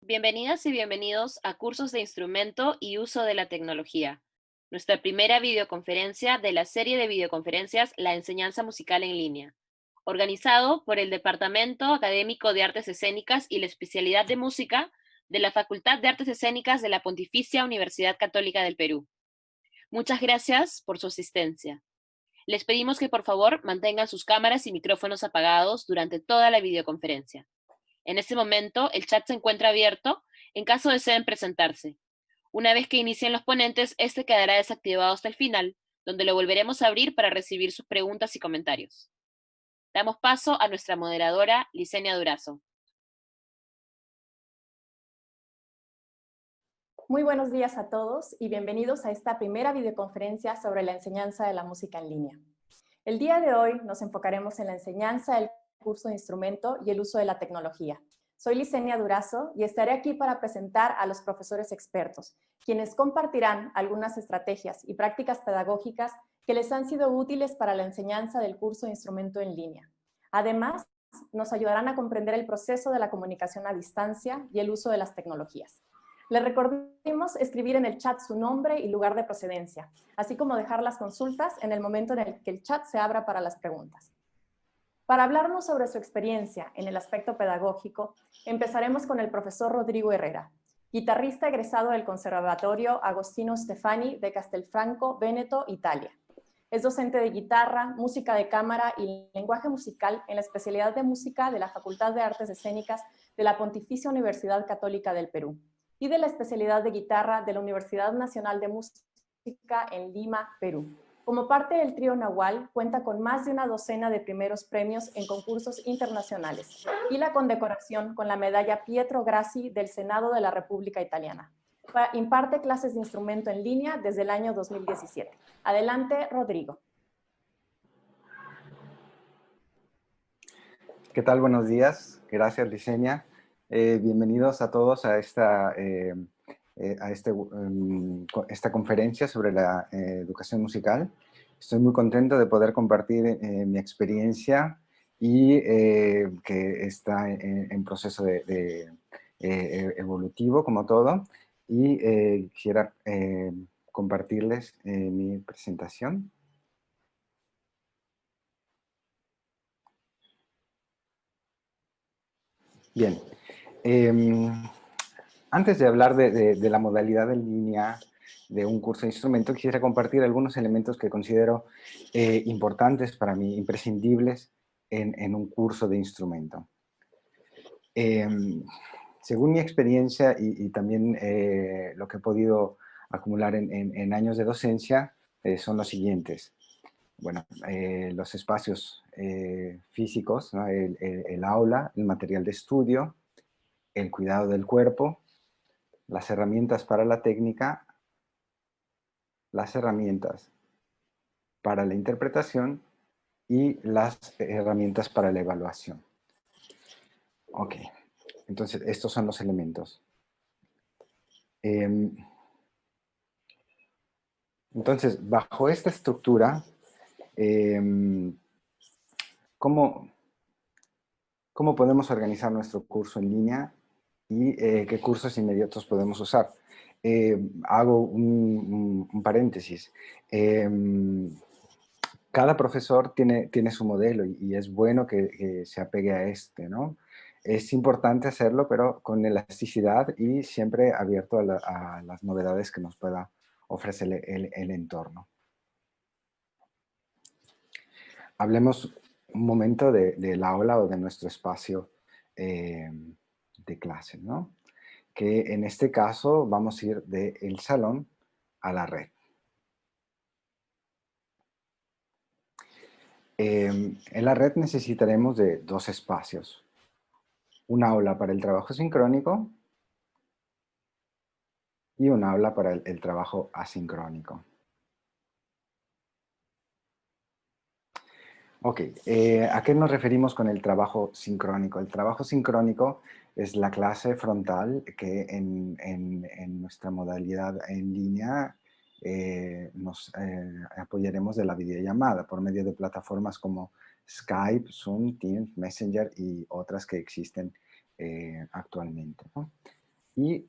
Bienvenidas y bienvenidos a Cursos de Instrumento y Uso de la Tecnología, nuestra primera videoconferencia de la serie de videoconferencias La Enseñanza Musical en Línea, organizado por el Departamento Académico de Artes Escénicas y la especialidad de Música de la Facultad de Artes Escénicas de la Pontificia Universidad Católica del Perú. Muchas gracias por su asistencia. Les pedimos que por favor mantengan sus cámaras y micrófonos apagados durante toda la videoconferencia. En este momento, el chat se encuentra abierto en caso deseen presentarse. Una vez que inicien los ponentes, este quedará desactivado hasta el final, donde lo volveremos a abrir para recibir sus preguntas y comentarios. Damos paso a nuestra moderadora, Licenia Durazo. Muy buenos días a todos y bienvenidos a esta primera videoconferencia sobre la enseñanza de la música en línea. El día de hoy nos enfocaremos en la enseñanza del curso de instrumento y el uso de la tecnología. Soy Licenia Durazo y estaré aquí para presentar a los profesores expertos, quienes compartirán algunas estrategias y prácticas pedagógicas que les han sido útiles para la enseñanza del curso de instrumento en línea. Además, nos ayudarán a comprender el proceso de la comunicación a distancia y el uso de las tecnologías. Les recordamos escribir en el chat su nombre y lugar de procedencia, así como dejar las consultas en el momento en el que el chat se abra para las preguntas. Para hablarnos sobre su experiencia en el aspecto pedagógico, empezaremos con el profesor Rodrigo Herrera, guitarrista egresado del Conservatorio Agostino Stefani de Castelfranco, Véneto, Italia. Es docente de guitarra, música de cámara y lenguaje musical en la especialidad de música de la Facultad de Artes Escénicas de la Pontificia Universidad Católica del Perú y de la especialidad de guitarra de la Universidad Nacional de Música en Lima, Perú. Como parte del trío Nahual, cuenta con más de una docena de primeros premios en concursos internacionales y la condecoración con la medalla Pietro Grassi del Senado de la República Italiana. Imparte clases de instrumento en línea desde el año 2017. Adelante, Rodrigo. ¿Qué tal? Buenos días. Gracias, Licenia. Bienvenidos a todos a esta conferencia sobre la educación musical. Estoy muy contento de poder compartir mi experiencia y que está en proceso de evolutivo, como todo. Y quisiera compartirles mi presentación. Bien. Antes de hablar de la modalidad en línea de un curso de instrumento, quisiera compartir algunos elementos que considero importantes para mí, imprescindibles en un curso de instrumento. Según mi experiencia y también lo que he podido acumular en años de docencia, son los siguientes. Bueno, los espacios físicos, ¿no? El aula, el material de estudio, el cuidado del cuerpo, las herramientas para la técnica, las herramientas para la interpretación y las herramientas para la evaluación. Ok, entonces estos son los elementos. Entonces, bajo esta estructura, ¿cómo podemos organizar nuestro curso en línea y qué cursos inmediatos podemos usar? Hago un paréntesis. Cada profesor tiene su modelo y es bueno que se apegue a este, ¿no? Es importante hacerlo, pero con elasticidad y siempre abierto a las novedades que nos pueda ofrecer el entorno. Hablemos un momento del aula o de nuestro espacio de clase, ¿no? Que en este caso vamos a ir del salón a la red. En la red necesitaremos de dos espacios. Un aula para el trabajo sincrónico y un aula para el trabajo asincrónico. Ok, ¿a qué nos referimos con el trabajo sincrónico? El trabajo sincrónico es la clase frontal que en nuestra modalidad en línea nos apoyaremos de la videollamada por medio de plataformas como Skype, Zoom, Teams, Messenger y otras que existen actualmente, ¿no? Y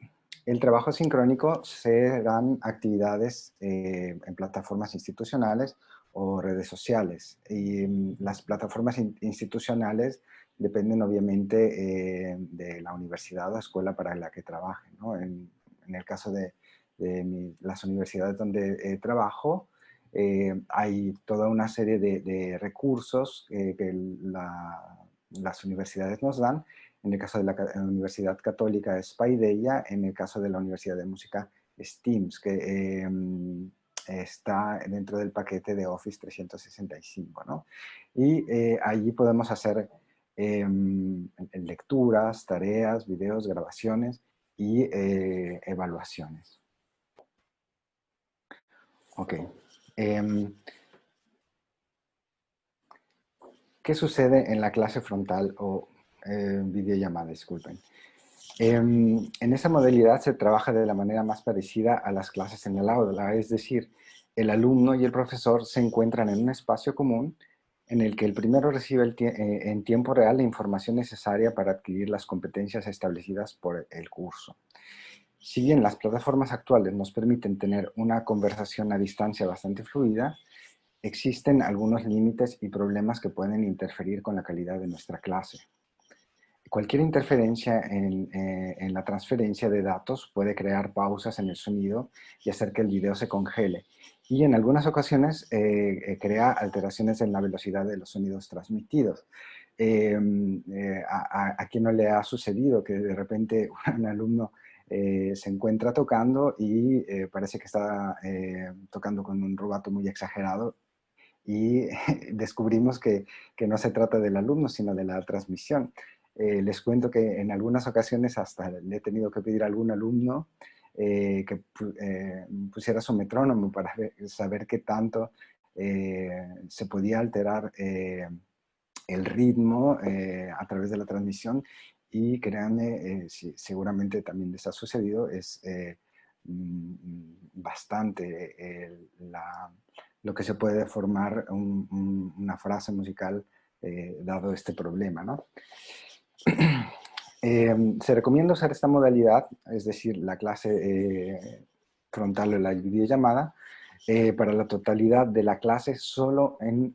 el trabajo sincrónico se dan actividades en plataformas institucionales o redes sociales. Y las plataformas institucionales dependen obviamente de la universidad o escuela para la que trabajen, ¿no? En el caso de las universidades donde trabajo, hay toda una serie de recursos que las universidades nos dan. En el caso de la Universidad Católica es Paideia, en el caso de la Universidad de Música es Teams, que está dentro del paquete de Office 365, ¿no? Y allí podemos hacer lecturas, tareas, videos, grabaciones y evaluaciones. Ok. ¿Qué sucede en la clase frontal o videollamada? Disculpen. En esa modalidad se trabaja de la manera más parecida a las clases en el aula, es decir, el alumno y el profesor se encuentran en un espacio común en el que el primero recibe en tiempo real la información necesaria para adquirir las competencias establecidas por el curso. Si bien las plataformas actuales nos permiten tener una conversación a distancia bastante fluida, existen algunos límites y problemas que pueden interferir con la calidad de nuestra clase. Cualquier interferencia en la transferencia de datos puede crear pausas en el sonido y hacer que el video se congele. Y en algunas ocasiones crea alteraciones en la velocidad de los sonidos transmitidos. ¿A quién no le ha sucedido que de repente un alumno se encuentra tocando y parece que está tocando con un rubato muy exagerado? Y descubrimos que no se trata del alumno, sino de la transmisión. Les cuento que en algunas ocasiones hasta le he tenido que pedir a algún alumno que pusiera su metrónomo para saber qué tanto se podía alterar el ritmo a través de la transmisión. Y créanme, seguramente también les ha sucedido, es bastante lo que se puede formar una frase musical dado este problema, ¿no? Se recomienda usar esta modalidad, es decir, la clase frontal o la videollamada, para la totalidad de la clase solo en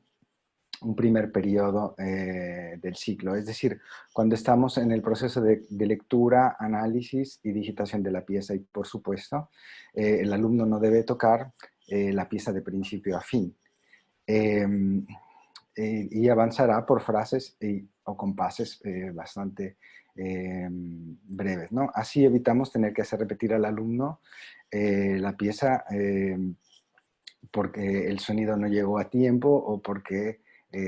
un primer periodo del ciclo. Es decir, cuando estamos en el proceso de lectura, análisis y digitación de la pieza y, por supuesto, el alumno no debe tocar la pieza de principio a fin. Y avanzará por frases o compases bastante breves, ¿no? Así evitamos tener que hacer repetir al alumno la pieza porque el sonido no llegó a tiempo o porque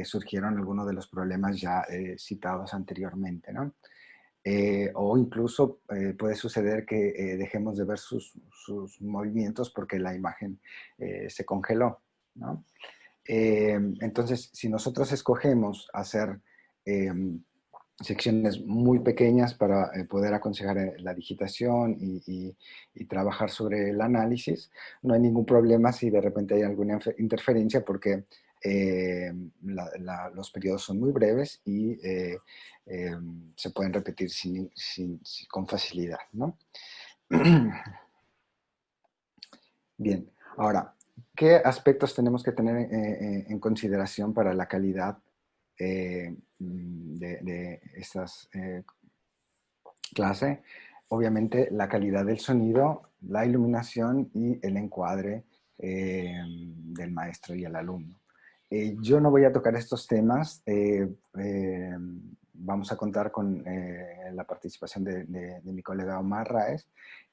surgieron algunos de los problemas ya citados anteriormente, ¿no? O incluso puede suceder que dejemos de ver sus movimientos porque la imagen se congeló, ¿no? Entonces, si nosotros escogemos hacer secciones muy pequeñas para poder aconsejar la digitación y trabajar sobre el análisis, no hay ningún problema si de repente hay alguna interferencia porque los periodos son muy breves y se pueden repetir con facilidad, ¿no? Bien, ahora, ¿qué aspectos tenemos que tener en consideración para la calidad de estas clases? Obviamente, la calidad del sonido, la iluminación y el encuadre del maestro y el alumno. Yo no voy a tocar estos temas. Vamos a contar con la participación de mi colega Omar Raez,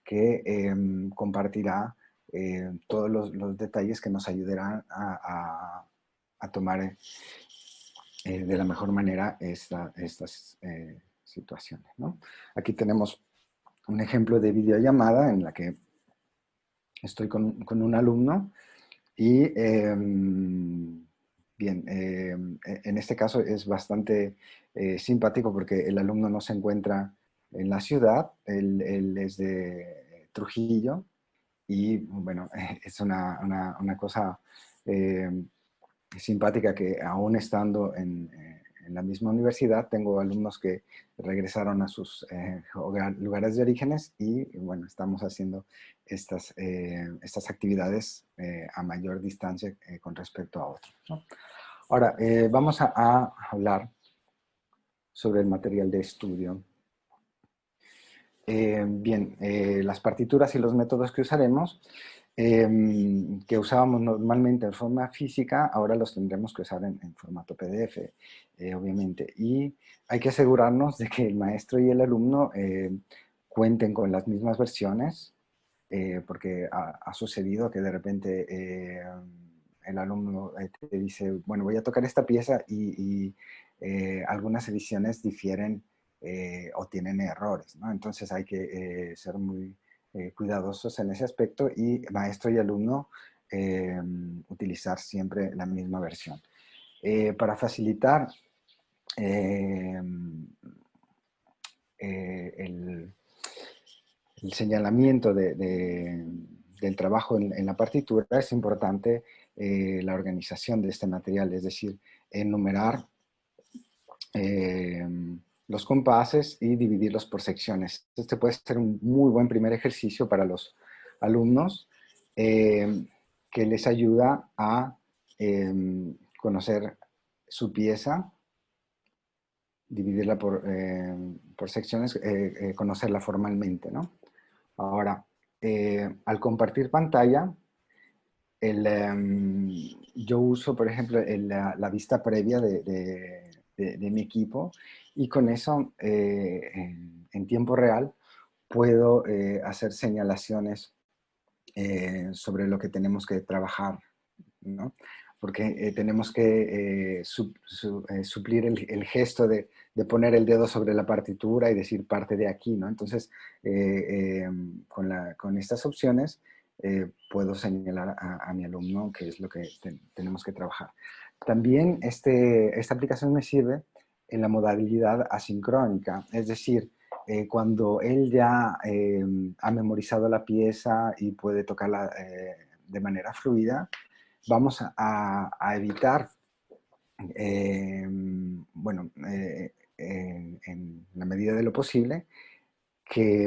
que compartirá todos los detalles que nos ayudarán a tomar de la mejor manera estas situaciones, ¿no? Aquí tenemos un ejemplo de videollamada en la que estoy con un alumno y bien, en este caso es bastante simpático porque el alumno no se encuentra en la ciudad, él es de Trujillo y bueno, es una cosa simpática que aún estando en la misma universidad. Tengo alumnos que regresaron a sus lugares de orígenes y, bueno, estamos haciendo estas actividades a mayor distancia con respecto a otros, ¿no? Ahora, vamos a hablar sobre el material de estudio. Bien, las partituras y los métodos que usaremos, que usábamos normalmente en forma física, ahora los tendremos que usar en formato PDF, obviamente. Y hay que asegurarnos de que el maestro y el alumno cuenten con las mismas versiones, porque ha sucedido que de repente el alumno te dice, bueno, voy a tocar esta pieza y algunas ediciones difieren o tienen errores, ¿no? Entonces hay que ser muy cuidadosos en ese aspecto y maestro y alumno utilizar siempre la misma versión. Para facilitar el señalamiento del trabajo en la partitura, es importante la organización de este material, es decir, enumerar los compases y dividirlos por secciones. Este puede ser un muy buen primer ejercicio para los alumnos que les ayuda a conocer su pieza, dividirla por secciones, conocerla formalmente, ¿no? Ahora, al compartir pantalla, yo uso, por ejemplo, la vista previa de mi equipo y con eso, en tiempo real, puedo hacer señalaciones sobre lo que tenemos que trabajar, ¿no? Porque tenemos que suplir el gesto de poner el dedo sobre la partitura y decir parte de aquí, ¿no? Entonces, con estas opciones puedo señalar a mi alumno qué es lo que tenemos que trabajar. También esta aplicación me sirve en la modalidad asincrónica, es decir, cuando él ya ha memorizado la pieza y puede tocarla de manera fluida, vamos a evitar, bueno, en la medida de lo posible, que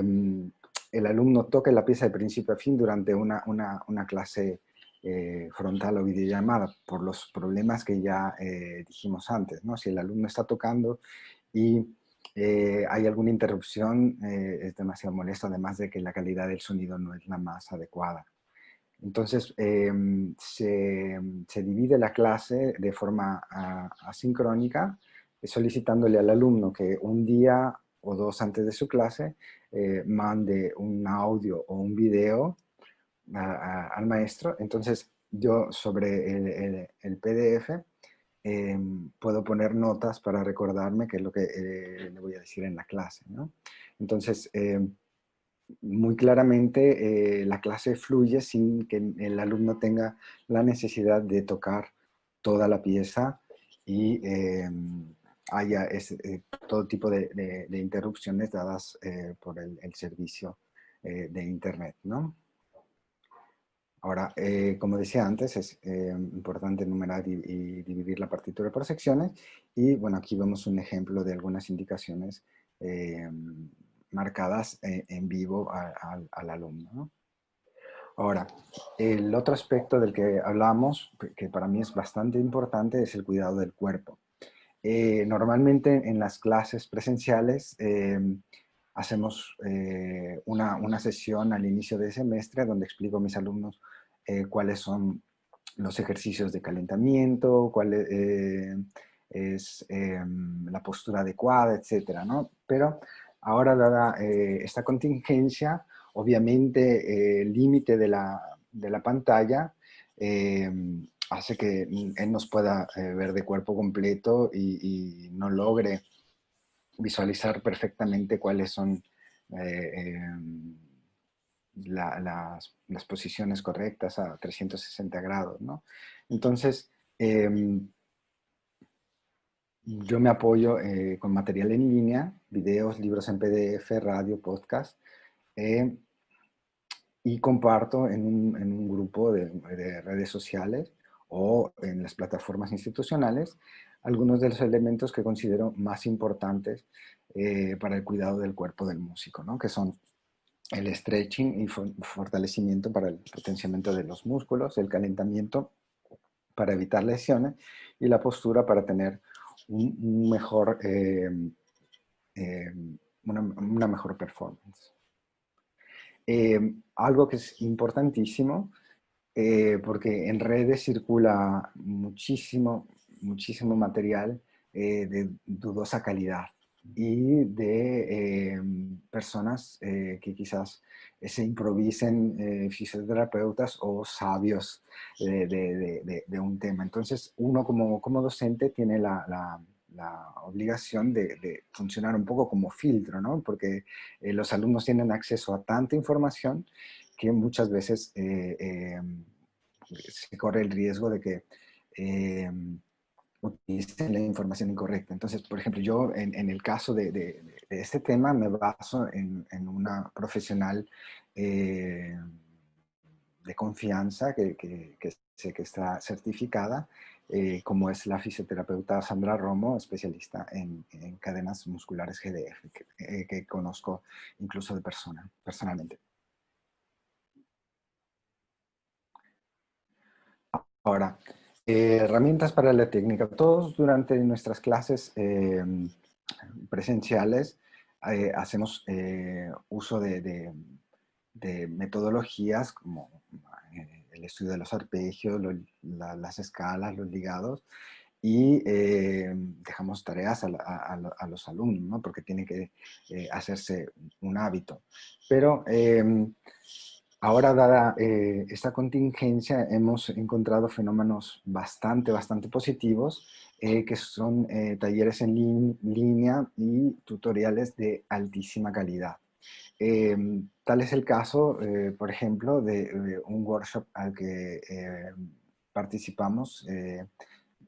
el alumno toque la pieza de principio a fin durante una clase frontal o videollamada, por los problemas que ya dijimos antes, ¿no? Si el alumno está tocando y hay alguna interrupción, es demasiado molesto, además de que la calidad del sonido no es la más adecuada. Entonces, se divide la clase de forma asincrónica, solicitándole al alumno que un día o dos antes de su clase mande un audio o un video al maestro. Entonces, yo sobre el PDF puedo poner notas para recordarme qué es lo que le voy a decir en la clase, ¿no? Entonces, muy claramente la clase fluye sin que el alumno tenga la necesidad de tocar toda la pieza y haya todo tipo de interrupciones dadas por el servicio de Internet, ¿no? Ahora, como decía antes, es importante enumerar y dividir la partitura por secciones. Y bueno, aquí vemos un ejemplo de algunas indicaciones marcadas en vivo al alumno, ¿no? Ahora, el otro aspecto del que hablamos, que para mí es bastante importante, es el cuidado del cuerpo. Normalmente en las clases presenciales hacemos una sesión al inicio de semestre donde explico a mis alumnos cuáles son los ejercicios de calentamiento, cuál es la postura adecuada, etcétera, ¿no? Pero ahora, dada esta contingencia, obviamente el límite de la pantalla hace que él nos pueda ver de cuerpo completo y no logre visualizar perfectamente cuáles son las posiciones correctas a 360 grados, ¿no? Entonces, yo me apoyo con material en línea, videos, libros en PDF, radio, podcast, y comparto en un grupo de redes sociales o en las plataformas institucionales algunos de los elementos que considero más importantes para el cuidado del cuerpo del músico, ¿no? Que son el stretching y fortalecimiento para el potenciamiento de los músculos, el calentamiento para evitar lesiones y la postura para tener un mejor, una mejor performance. Algo que es importantísimo, porque en redes circula muchísimo material de dudosa calidad y de personas que quizás se improvisen fisioterapeutas o sabios de un tema. Entonces, uno como docente tiene la obligación de funcionar un poco como filtro, ¿no? Porque los alumnos tienen acceso a tanta información que muchas veces se corre el riesgo de que utilicen la información incorrecta. Entonces, por ejemplo, yo en el caso de este tema me baso en una profesional de confianza que sé que está certificada, como es la fisioterapeuta Sandra Romo, especialista en cadenas musculares GDF, que conozco incluso personalmente. Ahora, herramientas para la técnica. Todos durante nuestras clases presenciales hacemos uso de metodologías como el estudio de los arpegios, las escalas, los ligados, y dejamos tareas a los alumnos, ¿no? Porque tiene que hacerse un hábito. Pero ahora, dada esta contingencia, hemos encontrado fenómenos bastante positivos, que son talleres en línea y tutoriales de altísima calidad. Tal es el caso, por ejemplo, de un workshop al que participamos,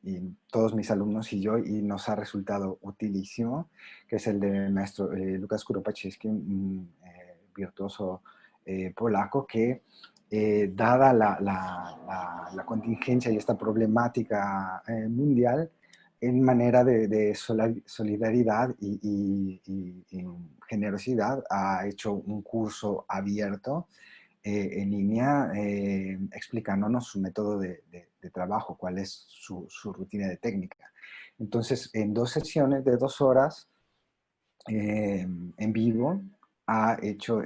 y todos mis alumnos y yo, y nos ha resultado utilísimo, que es el del maestro Lucas Kuropaczewski, un virtuoso polaco que, dada la contingencia y esta problemática mundial, en manera de solidaridad y generosidad, ha hecho un curso abierto en línea, explicándonos su método de trabajo, cuál es su rutina de técnica. Entonces, en 2 sesiones de 2 horas en vivo, ha hecho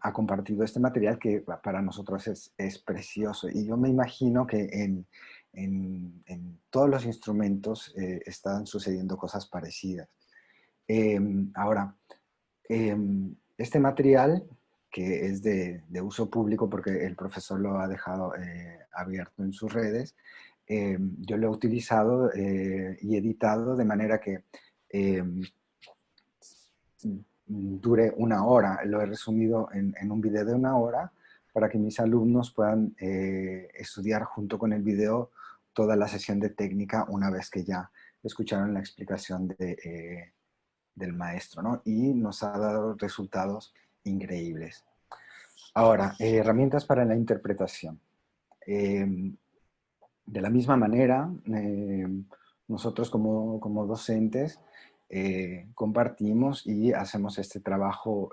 ha compartido este material que para nosotros es precioso. Y yo me imagino que en todos los instrumentos están sucediendo cosas parecidas. Ahora, este material, que es de uso público porque el profesor lo ha dejado abierto en sus redes, yo lo he utilizado y editado de manera que dure 1 hora. Lo he resumido en un video de 1 hora para que mis alumnos puedan estudiar junto con el video toda la sesión de técnica una vez que ya escucharon la explicación del maestro, ¿no? Y nos ha dado resultados increíbles. Ahora, herramientas para la interpretación. De la misma manera, nosotros como docentes compartimos y hacemos este trabajo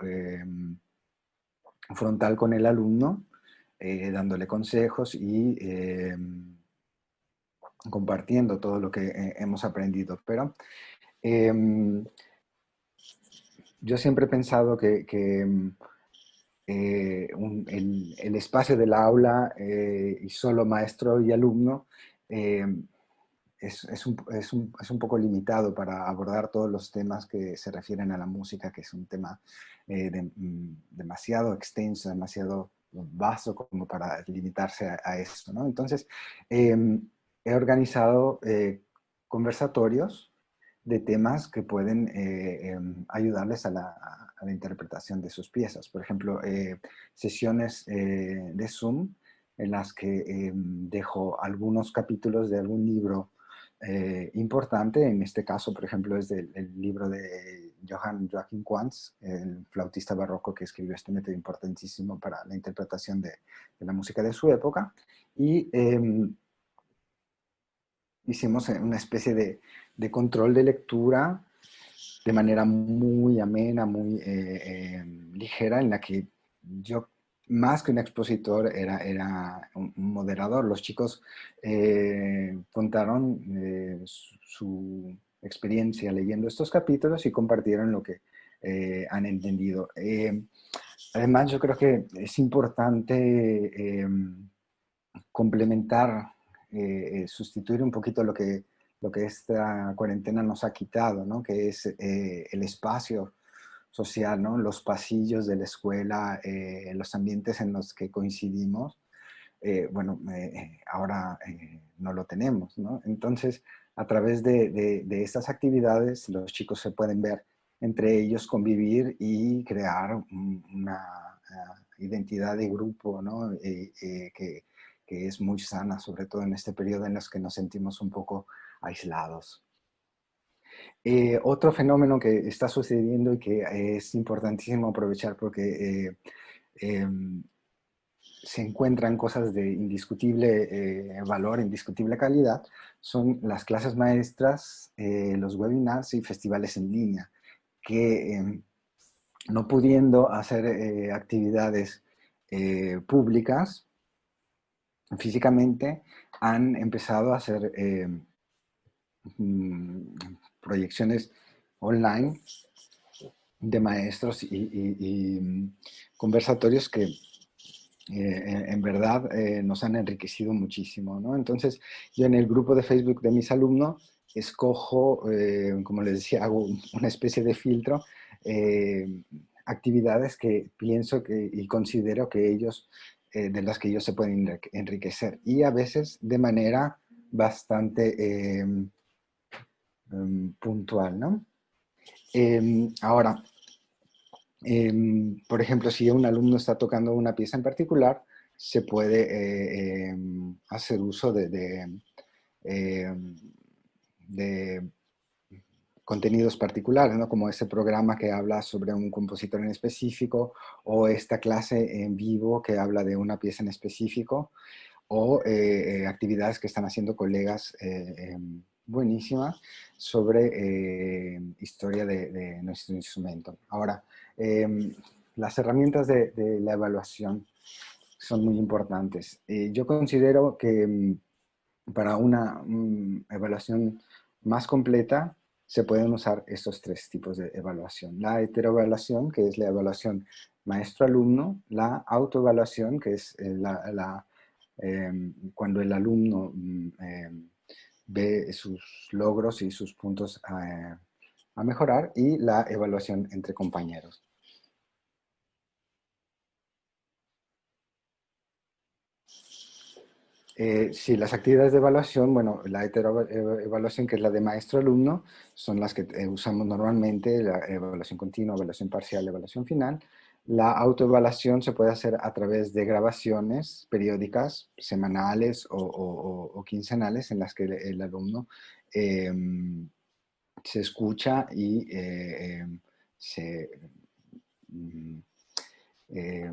frontal con el alumno, dándole consejos y compartiendo todo lo que hemos aprendido. Pero yo siempre he pensado que el espacio del aula y solo maestro y alumno es un poco limitado para abordar todos los temas que se refieren a la música, que es un tema demasiado extenso, demasiado vasto como para limitarse a eso, ¿no? Entonces, he organizado conversatorios de temas que pueden ayudarles a la interpretación de sus piezas. Por ejemplo, sesiones de Zoom en las que dejo algunos capítulos de algún libro importante. En este caso, por ejemplo, es del libro de Johann Joachim Quantz, el flautista barroco que escribió este método importantísimo para la interpretación de la música de su época. Y hicimos una especie de control de lectura de manera muy amena, muy ligera, en la que yo, más que un expositor, era un moderador. Los chicos contaron su experiencia leyendo estos capítulos y compartieron lo que han entendido. Además, yo creo que es importante complementar, sustituir un poquito lo que esta cuarentena nos ha quitado, ¿no? Que es el espacio social, ¿no? Los pasillos de la escuela, los ambientes en los que coincidimos. Ahora no lo tenemos, ¿no? Entonces, a través de estas actividades, los chicos se pueden ver entre ellos, convivir y crear una identidad de grupo, ¿no? Que es muy sana, sobre todo en este periodo en los que nos sentimos un poco aislados. Otro fenómeno que está sucediendo y que es importantísimo aprovechar porque se encuentran cosas de indiscutible valor, indiscutible calidad, son las clases maestras, los webinars y festivales en línea, que no pudiendo hacer actividades públicas físicamente, han empezado a hacer proyecciones online de maestros y conversatorios que en verdad nos han enriquecido muchísimo, ¿no? Entonces, yo en el grupo de Facebook de mis alumnos escojo, como les decía, hago una especie de filtro, actividades que pienso y considero que ellos, de las que ellos se pueden enriquecer. Y a veces de manera bastante puntual, ¿no? Ahora, por ejemplo, si un alumno está tocando una pieza en particular, se puede hacer uso eh, de contenidos particulares, ¿no? Como este programa que habla sobre un compositor en específico, o esta clase en vivo que habla de una pieza en específico, o actividades que están haciendo colegas buenísimas sobre historia de nuestro instrumento. Ahora, las herramientas de la evaluación son muy importantes. Yo considero que para una evaluación más completa se pueden usar estos tres tipos de evaluación. La heteroevaluación, que es la evaluación maestro-alumno, la autoevaluación, que es cuando el alumno ve sus logros y sus puntos a mejorar, y la evaluación entre compañeros. Sí, las actividades de evaluación, bueno, la heteroevaluación, que es la de maestro-alumno, son las que usamos normalmente, la evaluación continua, evaluación parcial, evaluación final. La autoevaluación se puede hacer a través de grabaciones periódicas, semanales o quincenales, en las que el alumno se escucha y se mm, eh,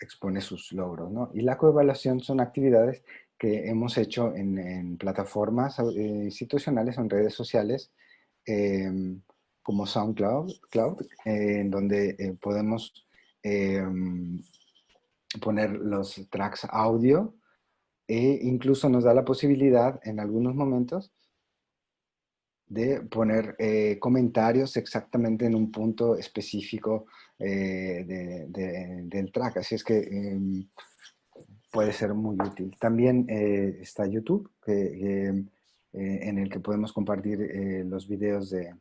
expone sus logros, ¿no? Y la coevaluación son actividades que hemos hecho en plataformas institucionales o en redes sociales como SoundCloud, en donde podemos poner los tracks audio e incluso nos da la posibilidad en algunos momentos de poner comentarios exactamente en un punto específico del track. Así es que puede ser muy útil. También está YouTube, en el que podemos compartir los videos de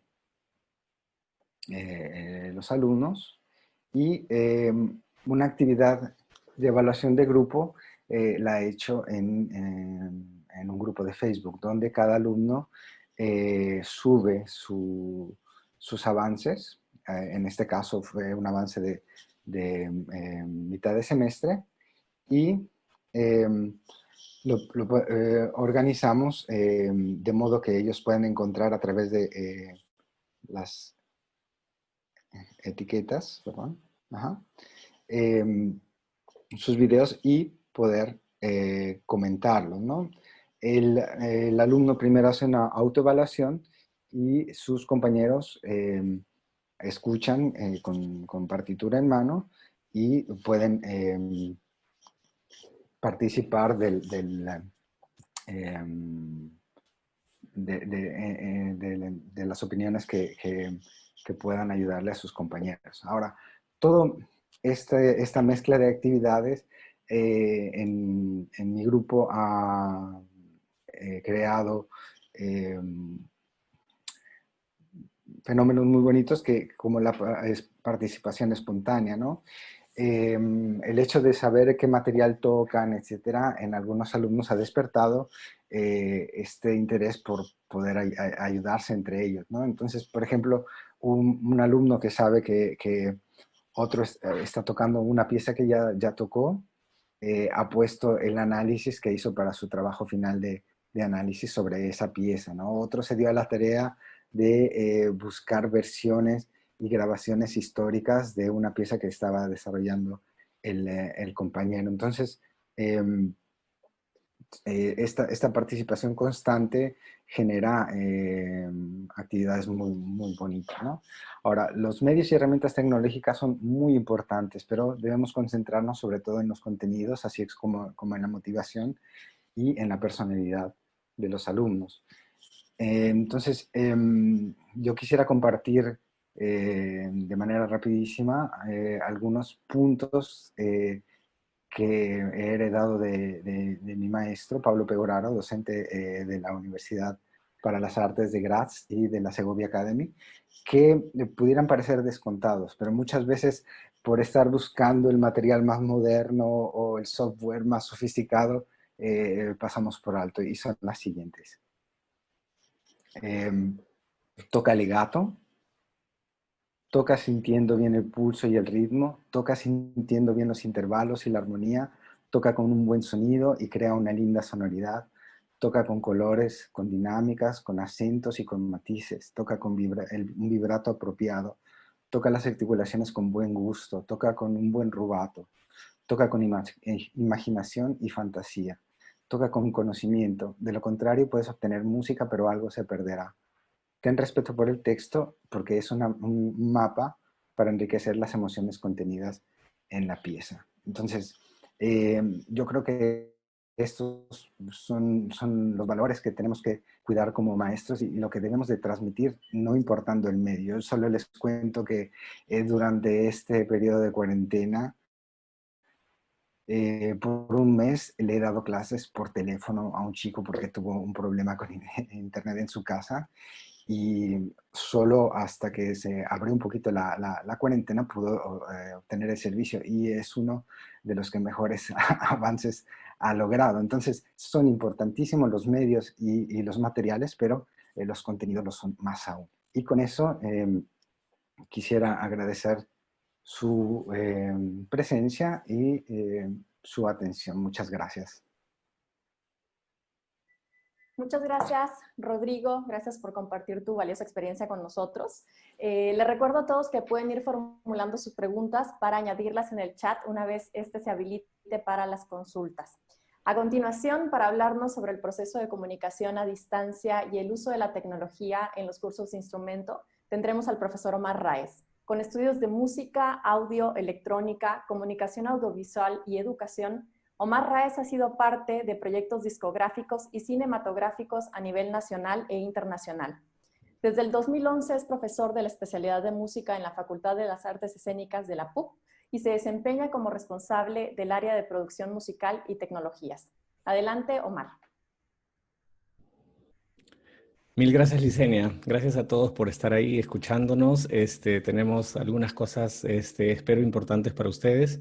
los alumnos. Y una actividad de evaluación de grupo la he hecho en un grupo de Facebook, donde cada alumno sube sus avances. En este caso fue un avance de mitad de semestre, y organizamos de modo que ellos puedan encontrar a través de las etiquetas, perdón, ajá, sus videos y poder comentarlos, ¿no? el alumno primero hace una autoevaluación y sus compañeros escuchan con partitura en mano y pueden participar em, de las opiniones que puedan ayudarle a sus compañeros. Ahora, todo esta mezcla de actividades en mi grupo ha creado fenómenos muy bonitos como la participación espontánea, ¿no? El hecho de saber qué material tocan, etcétera, en algunos alumnos ha despertado este interés por poder ayudarse entre ellos, ¿no? Entonces, por ejemplo, un alumno que sabe que otro está tocando una pieza que ya tocó, ha puesto el análisis que hizo para su trabajo final de análisis sobre esa pieza, ¿no? Otro se dio a la tarea de buscar versiones y grabaciones históricas de una pieza que estaba desarrollando el compañero. Entonces, esta participación constante genera actividades muy bonitas, ¿no? Ahora, los medios y herramientas tecnológicas son muy importantes, pero debemos concentrarnos sobre todo en los contenidos, así es como en la motivación y en la personalidad de los alumnos. Entonces, yo quisiera compartir de manera rapidísima algunos puntos que he heredado de mi maestro, Pablo Pegoraro, docente de la Universidad para las Artes de Graz y de la Segovia Academy, que pudieran parecer descontados, pero muchas veces por estar buscando el material más moderno o el software más sofisticado, pasamos por alto, y son las siguientes. Toca legato, toca sintiendo bien el pulso y el ritmo, toca sintiendo bien los intervalos y la armonía, toca con un buen sonido y crea una linda sonoridad, toca con colores, con dinámicas, con acentos y con matices, toca con un vibrato apropiado, toca las articulaciones con buen gusto, toca con un buen rubato, toca con imaginación y fantasía, toca con conocimiento, de lo contrario puedes obtener música pero algo se perderá. Ten respeto por el texto porque es un mapa para enriquecer las emociones contenidas en la pieza. Entonces, yo creo que estos son los valores que tenemos que cuidar como maestros y lo que debemos de transmitir, no importando el medio. Yo solo les cuento que durante este periodo de cuarentena, por un mes le he dado clases por teléfono a un chico porque tuvo un problema con internet en su casa, y solo hasta que se abrió un poquito la cuarentena pudo obtener el servicio, y es uno de los que mejores avances ha logrado. Entonces son importantísimos los medios y los materiales, pero los contenidos lo son más aún. Y con eso quisiera agradecer su presencia y su atención. Muchas gracias. Muchas gracias, Rodrigo. Gracias por compartir tu valiosa experiencia con nosotros. Les recuerdo a todos que pueden ir formulando sus preguntas para añadirlas en el chat una vez este se habilite para las consultas. A continuación, para hablarnos sobre el proceso de comunicación a distancia y el uso de la tecnología en los cursos de instrumento, tendremos al profesor Omar Raez, con estudios de música, audio, electrónica, comunicación audiovisual y educación. Omar Raez ha sido parte de proyectos discográficos y cinematográficos a nivel nacional e internacional. Desde el 2011 es profesor de la especialidad de música en la Facultad de las Artes Escénicas de la PUC y se desempeña como responsable del área de producción musical y tecnologías. Adelante, Omar. Mil gracias, Licenia. Gracias a todos por estar ahí escuchándonos. Tenemos algunas cosas, espero, importantes para ustedes.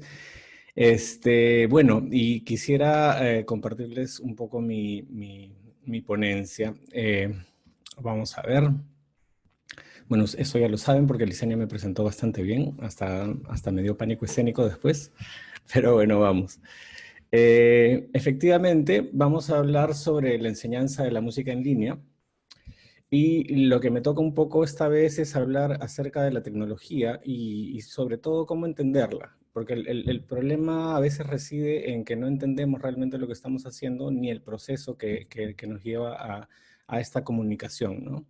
Bueno, y quisiera compartirles un poco mi ponencia. Vamos a ver. Bueno, eso ya lo saben porque Licenia me presentó bastante bien, hasta me dio pánico escénico después, pero bueno, vamos. Efectivamente, vamos a hablar sobre la enseñanza de la música en línea. Y lo que me toca un poco esta vez es hablar acerca de la tecnología y sobre todo cómo entenderla, porque el problema a veces reside en que no entendemos realmente lo que estamos haciendo ni el proceso que nos lleva a esta comunicación, ¿no?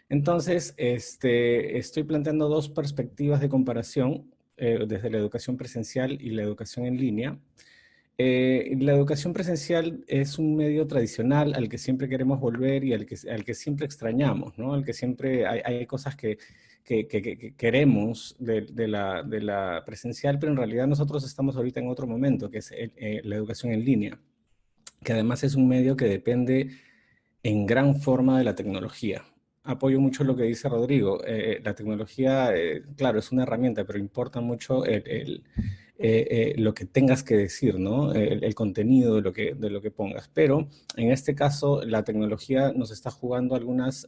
Entonces, estoy planteando dos perspectivas de comparación desde la educación presencial y la educación en línea. La educación presencial es un medio tradicional al que siempre queremos volver y al que siempre extrañamos, ¿no? Al que siempre hay cosas que queremos de la presencial, pero en realidad nosotros estamos ahorita en otro momento, que es la educación en línea, que además es un medio que depende en gran forma de la tecnología. Apoyo mucho lo que dice Rodrigo. La tecnología, claro, es una herramienta, pero importa mucho lo que tengas que decir, ¿no? El contenido de lo que pongas. Pero en este caso, la tecnología nos está jugando algunas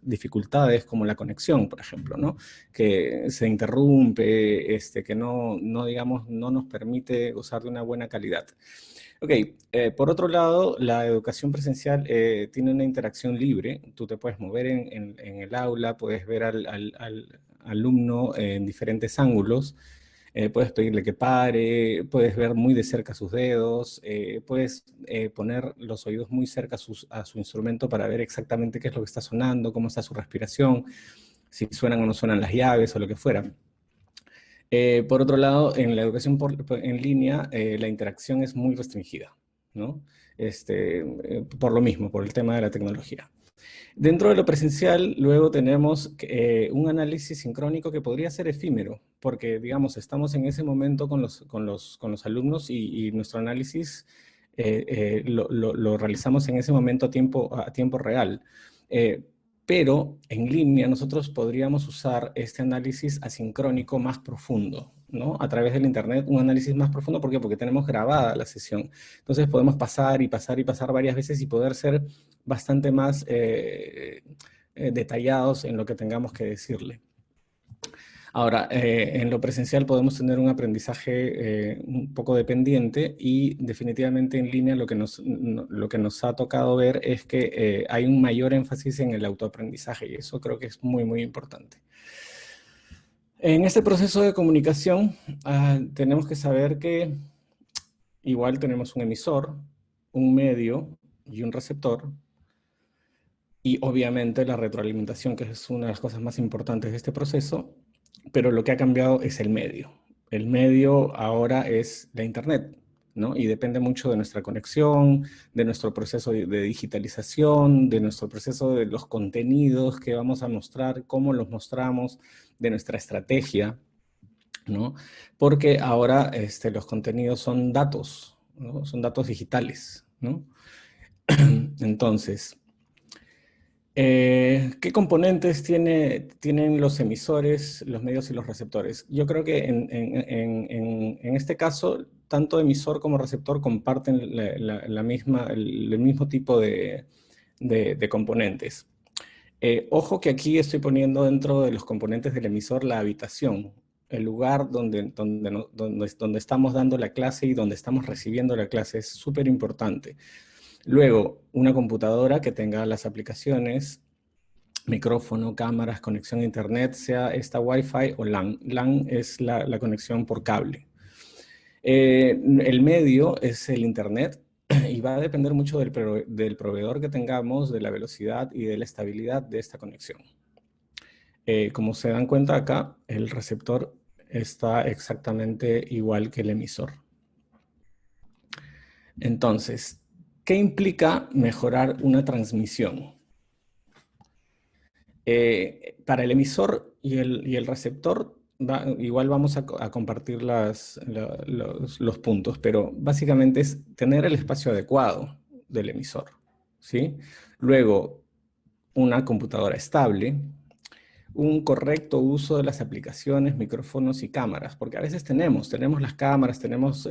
dificultades, como la conexión, por ejemplo, ¿no? Que se interrumpe, que no, digamos, no nos permite usar de una buena calidad. Ok, por otro lado, la educación presencial tiene una interacción libre. Tú te puedes mover en el aula, puedes ver al alumno en diferentes ángulos, puedes pedirle que pare, puedes ver muy de cerca sus dedos, puedes poner los oídos muy cerca a su instrumento para ver exactamente qué es lo que está sonando, cómo está su respiración, si suenan o no suenan las llaves o lo que fuera. Por otro lado, en la educación en línea, la interacción es muy restringida, ¿no? Por lo mismo, por el tema de la tecnología. Dentro de lo presencial, luego tenemos un análisis sincrónico que podría ser efímero, porque, digamos, estamos en ese momento con los alumnos y nuestro análisis lo realizamos en ese momento a tiempo real. Pero en línea nosotros podríamos usar este análisis asincrónico más profundo, ¿no? A través del Internet, un análisis más profundo. ¿Por qué? Porque tenemos grabada la sesión. Entonces podemos pasar y pasar y pasar varias veces y poder ser bastante más detallados en lo que tengamos que decirle. Ahora, en lo presencial podemos tener un aprendizaje un poco dependiente y definitivamente en línea lo que nos ha tocado ver es que hay un mayor énfasis en el autoaprendizaje y eso creo que es muy, muy importante. En este proceso de comunicación tenemos que saber que igual tenemos un emisor, un medio y un receptor. Y obviamente la retroalimentación, que es una de las cosas más importantes de este proceso, pero lo que ha cambiado es el medio. El medio ahora es la Internet, ¿no? Y depende mucho de nuestra conexión, de nuestro proceso de digitalización, de nuestro proceso de los contenidos que vamos a mostrar, cómo los mostramos, de nuestra estrategia, ¿no? Porque ahora los contenidos son datos, ¿no? Son datos digitales, ¿no? Entonces, ¿qué componentes tienen los emisores, los medios y los receptores? Yo creo que en este caso, tanto emisor como receptor comparten el mismo tipo de componentes. Ojo que aquí estoy poniendo dentro de los componentes del emisor la habitación, el lugar donde estamos dando la clase y donde estamos recibiendo la clase. Es súper importante. Luego, una computadora que tenga las aplicaciones, micrófono, cámaras, conexión a internet, sea esta Wi-Fi o LAN. LAN es la conexión por cable. El medio es el internet y va a depender mucho del proveedor que tengamos, de la velocidad y de la estabilidad de esta conexión. Como se dan cuenta acá, el receptor está exactamente igual que el emisor. Entonces, ¿qué implica mejorar una transmisión? Para el emisor y el receptor, igual vamos a compartir los puntos, pero básicamente es tener el espacio adecuado del emisor, ¿sí? Luego, una computadora estable, un correcto uso de las aplicaciones, micrófonos y cámaras, porque a veces tenemos las cámaras, tenemos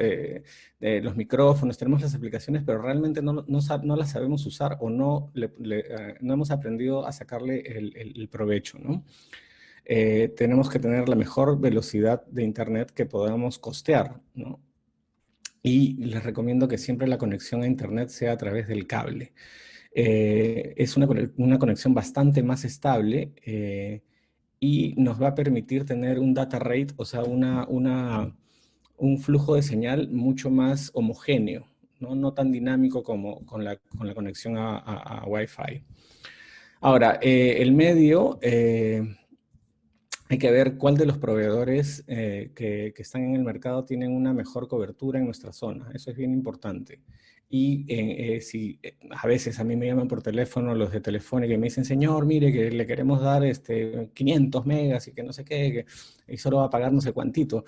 los micrófonos, tenemos las aplicaciones, pero realmente no las sabemos usar o no hemos aprendido a sacarle el provecho, ¿no? Tenemos que tener la mejor velocidad de internet que podamos costear, ¿no? Y les recomiendo que siempre la conexión a internet sea a través del cable. Es una conexión bastante más estable y nos va a permitir tener un data rate, o sea, un flujo de señal mucho más homogéneo, ¿no? No tan dinámico como con la conexión a Wi-Fi. Ahora, el medio, hay que ver cuál de los proveedores que están en el mercado tienen una mejor cobertura en nuestra zona. Eso es bien importante. Y si a veces a mí me llaman por teléfono los de Telefónica y me dicen, señor, mire que le queremos dar 500 megas y que no sé qué, y solo va a pagar no sé cuántito.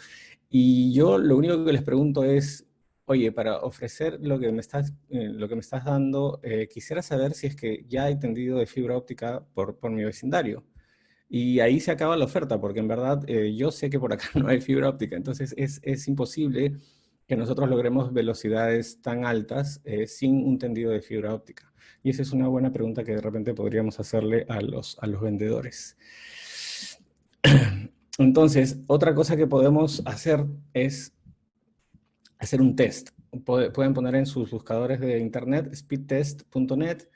Y yo lo único que les pregunto es, oye, para ofrecer lo que me estás dando, quisiera saber si es que ya hay tendido de fibra óptica por mi vecindario. Y ahí se acaba la oferta, porque en verdad yo sé que por acá no hay fibra óptica, entonces es imposible que nosotros logremos velocidades tan altas sin un tendido de fibra óptica. Y esa es una buena pregunta que de repente podríamos hacerle a los vendedores. Entonces, otra cosa que podemos hacer es hacer un test. Pueden poner en sus buscadores de internet speedtest.net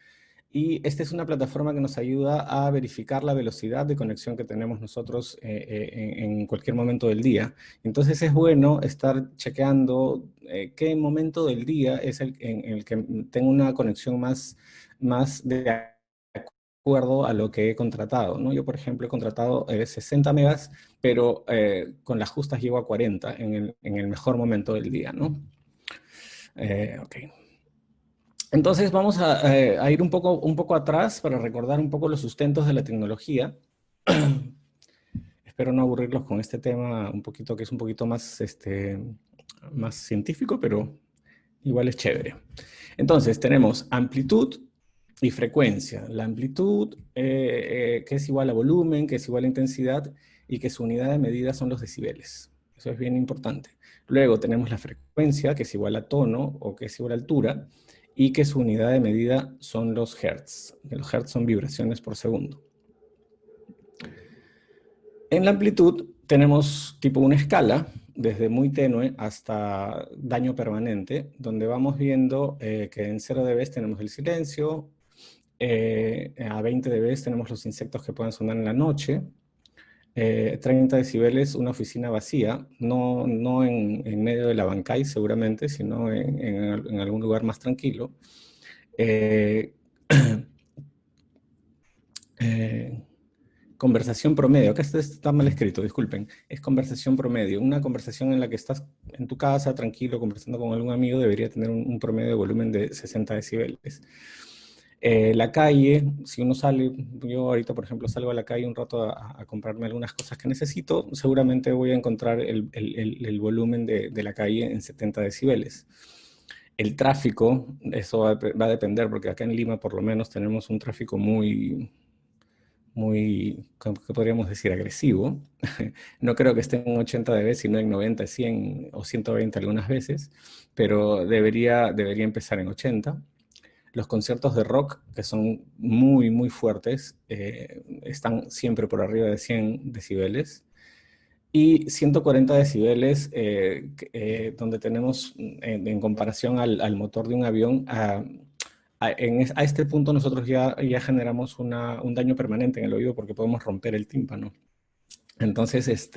y esta es una plataforma que nos ayuda a verificar la velocidad de conexión que tenemos nosotros en cualquier momento del día. Entonces es bueno estar chequeando qué momento del día es en el que tengo una conexión más de acuerdo a lo que he contratado, ¿no? Yo, por ejemplo, he contratado 60 megas, pero con las justas llego a 40 en el mejor momento del día, ¿no? Ok. Entonces vamos a ir un poco atrás para recordar un poco los sustentos de la tecnología. Espero no aburrirlos con este tema un poquito, que es un poquito más, más científico, pero igual es chévere. Entonces tenemos amplitud y frecuencia. La amplitud, que es igual a volumen, que es igual a intensidad, y que su unidad de medida son los decibeles. Eso es bien importante. Luego tenemos la frecuencia, que es igual a tono, o que es igual a altura, y que su unidad de medida son los hertz. Los hertz son vibraciones por segundo. En la amplitud tenemos tipo una escala, desde muy tenue hasta daño permanente, donde vamos viendo que en 0 dB tenemos el silencio, a 20 dB tenemos los insectos que pueden sonar en la noche, 30 decibeles una oficina vacía, no en medio de la Bancay seguramente, sino en algún lugar más tranquilo. Conversación promedio, acá está mal escrito, disculpen, es conversación promedio. Una conversación en la que estás en tu casa, tranquilo, conversando con algún amigo, debería tener un promedio de volumen de 60 decibeles. La calle, si uno sale, yo ahorita por ejemplo salgo a la calle un rato a comprarme algunas cosas que necesito, seguramente voy a encontrar el volumen de la calle en 70 decibeles. El tráfico, eso va a depender, porque acá en Lima por lo menos tenemos un tráfico muy, ¿qué podríamos decir? Agresivo. No creo que esté en 80 dB, sino en 90, 100 o 120 algunas veces, pero debería empezar en 80. Los conciertos de rock, que son muy fuertes, están siempre por arriba de 100 decibeles. Y 140 decibeles, donde tenemos, en comparación al motor de un avión, a este punto nosotros ya generamos un daño permanente en el oído porque podemos romper el tímpano. Entonces,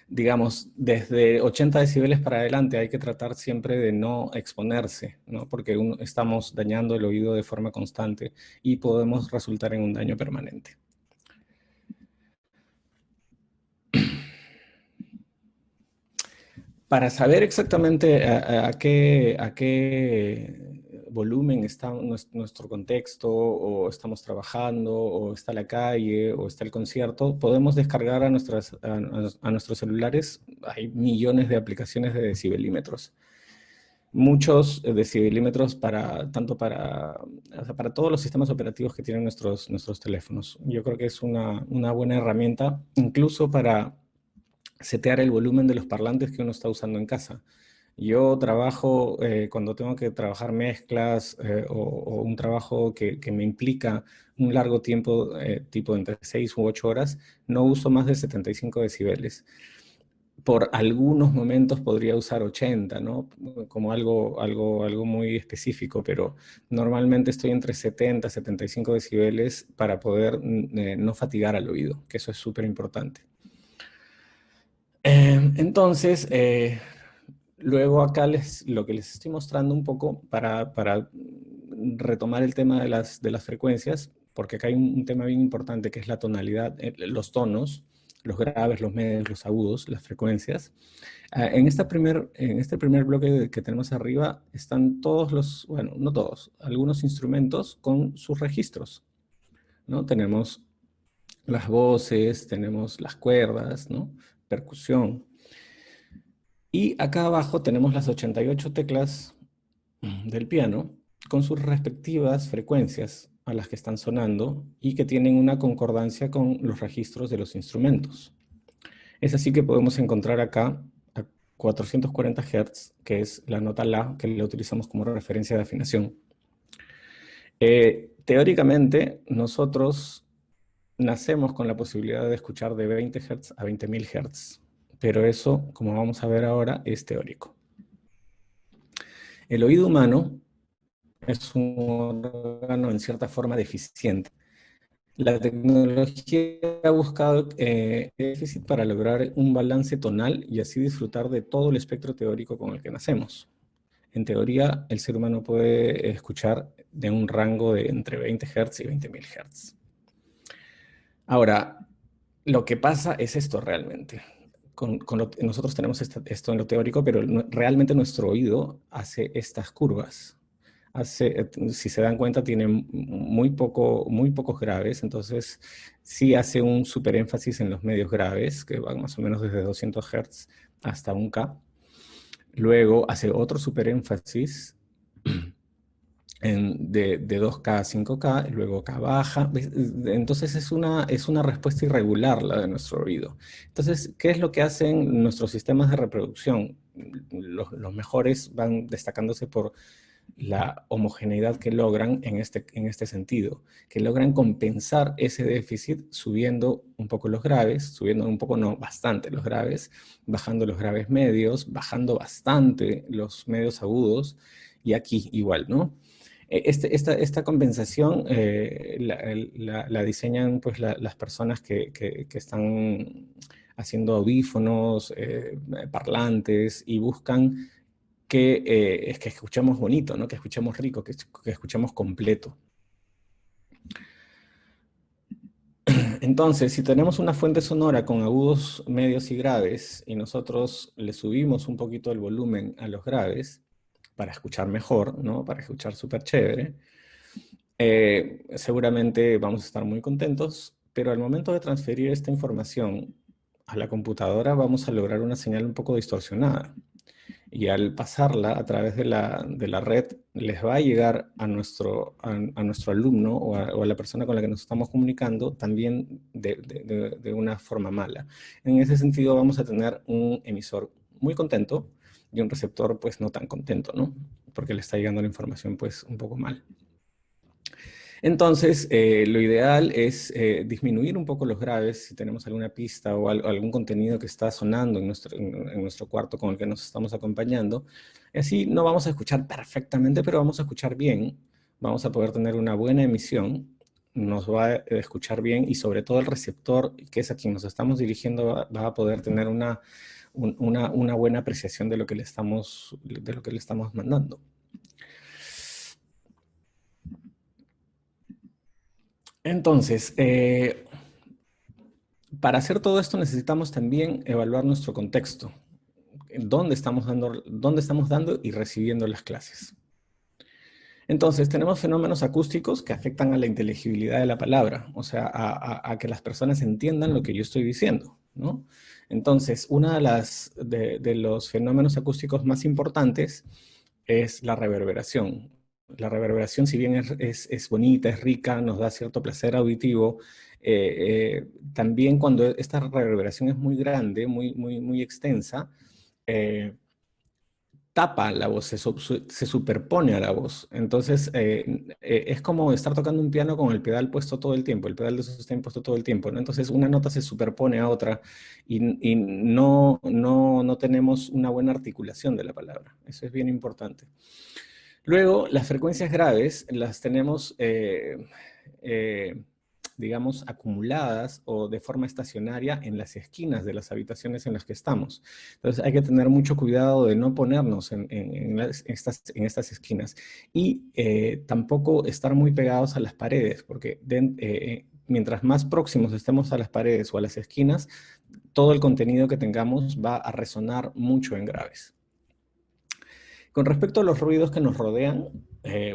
digamos, desde 80 decibeles para adelante hay que tratar siempre de no exponerse, ¿no? Porque estamos dañando el oído de forma constante y podemos resultar en un daño permanente. Para saber exactamente a qué volumen está nuestro contexto, o estamos trabajando, o está la calle, o está el concierto, podemos descargar a nuestros celulares. Hay millones de aplicaciones de decibelímetros. Muchos decibelímetros tanto para todos los sistemas operativos que tienen nuestros teléfonos. Yo creo que es una buena herramienta, incluso para setear el volumen de los parlantes que uno está usando en casa. Yo trabajo, cuando tengo que trabajar mezclas o un trabajo que me implica un largo tiempo, tipo entre 6 u 8 horas, no uso más de 75 decibeles. por algunos momentos podría usar 80, ¿no? Como algo muy específico, pero normalmente estoy entre 70 y 75 decibeles para poder no fatigar al oído, que eso es súper importante. Entonces, luego acá lo que les estoy mostrando un poco para retomar el tema de las frecuencias, porque acá hay un tema bien importante que es la tonalidad, los tonos, los graves, los medios, los agudos, las frecuencias. En este primer bloque que tenemos arriba están todos los, bueno, no todos, algunos instrumentos con sus registros, ¿no? Tenemos las voces, tenemos las cuerdas, ¿no? Percusión. Y acá abajo tenemos las 88 teclas del piano con sus respectivas frecuencias a las que están sonando y que tienen una concordancia con los registros de los instrumentos. Es así que podemos encontrar acá a 440 Hz, que es la nota La, que la utilizamos como referencia de afinación. Teóricamente, nosotros nacemos con la posibilidad de escuchar de 20 Hz a 20.000 Hz, pero eso, como vamos a ver ahora, es teórico. El oído humano es un órgano en cierta forma deficiente. La tecnología ha buscado déficit para lograr un balance tonal y así disfrutar de todo el espectro teórico con el que nacemos. En teoría, el ser humano puede escuchar de un rango de entre 20 Hz y 20.000 Hz. Ahora, lo que pasa es esto realmente. Nosotros tenemos esto en lo teórico, pero realmente nuestro oído hace estas curvas. Si se dan cuenta, tiene muy pocos graves, entonces sí hace un super énfasis en los medios graves, que van más o menos desde 200 Hz hasta 1K. Luego hace otro super énfasis de 2K a 5K, luego acá baja. Entonces es una respuesta irregular la de nuestro oído. Entonces, ¿qué es lo que hacen nuestros sistemas de reproducción? Los mejores van destacándose por la homogeneidad que logran en este sentido, que logran compensar ese déficit subiendo un poco los graves, subiendo un poco, no, bastante los graves, bajando los graves medios, bajando bastante los medios agudos, y aquí igual, ¿no? Esta compensación la diseñan pues las personas que están haciendo audífonos, parlantes, y buscan que escuchemos bonito, ¿no? Que escuchemos rico, que escuchemos completo. Entonces, si tenemos una fuente sonora con agudos, medios y graves, y nosotros le subimos un poquito el volumen a los graves, para escuchar mejor, ¿no? Para escuchar súper chévere, seguramente vamos a estar muy contentos, pero al momento de transferir esta información a la computadora vamos a lograr una señal un poco distorsionada. Y al pasarla a través de la red, les va a llegar a nuestro alumno o a la persona con la que nos estamos comunicando también de una forma mala. En ese sentido vamos a tener un emisor muy contento y un receptor pues no tan contento, ¿no? Porque le está llegando la información pues un poco mal. Entonces, lo ideal es disminuir un poco los graves si tenemos alguna pista o algún contenido que está sonando en nuestro cuarto con el que nos estamos acompañando. Así no vamos a escuchar perfectamente, pero vamos a escuchar bien. Vamos a poder tener una buena emisión, nos va a escuchar bien, y sobre todo el receptor, que es a quien nos estamos dirigiendo, va a poder tener una buena apreciación de lo que le estamos mandando. Entonces, para hacer todo esto necesitamos también evaluar nuestro contexto, dónde estamos dando y recibiendo las clases. Entonces, tenemos fenómenos acústicos que afectan a la inteligibilidad de la palabra, o sea, a que las personas entiendan lo que yo estoy diciendo, ¿no? Entonces, uno de los fenómenos acústicos más importantes es la reverberación. La reverberación, si bien es bonita, es rica, nos da cierto placer auditivo, también cuando esta reverberación es muy grande, muy extensa, tapa la voz, se superpone a la voz. Entonces, es como estar tocando un piano con el pedal puesto todo el tiempo, el pedal de sostén puesto todo el tiempo, ¿no? Entonces, una nota se superpone a otra y no tenemos una buena articulación de la palabra. Eso es bien importante. Luego, las frecuencias graves las tenemos, digamos, acumuladas o de forma estacionaria en las esquinas de las habitaciones en las que estamos. Entonces hay que tener mucho cuidado de no ponernos en estas esquinas y tampoco estar muy pegados a las paredes, porque mientras más próximos estemos a las paredes o a las esquinas, todo el contenido que tengamos va a resonar mucho en graves. Con respecto a los ruidos que nos rodean,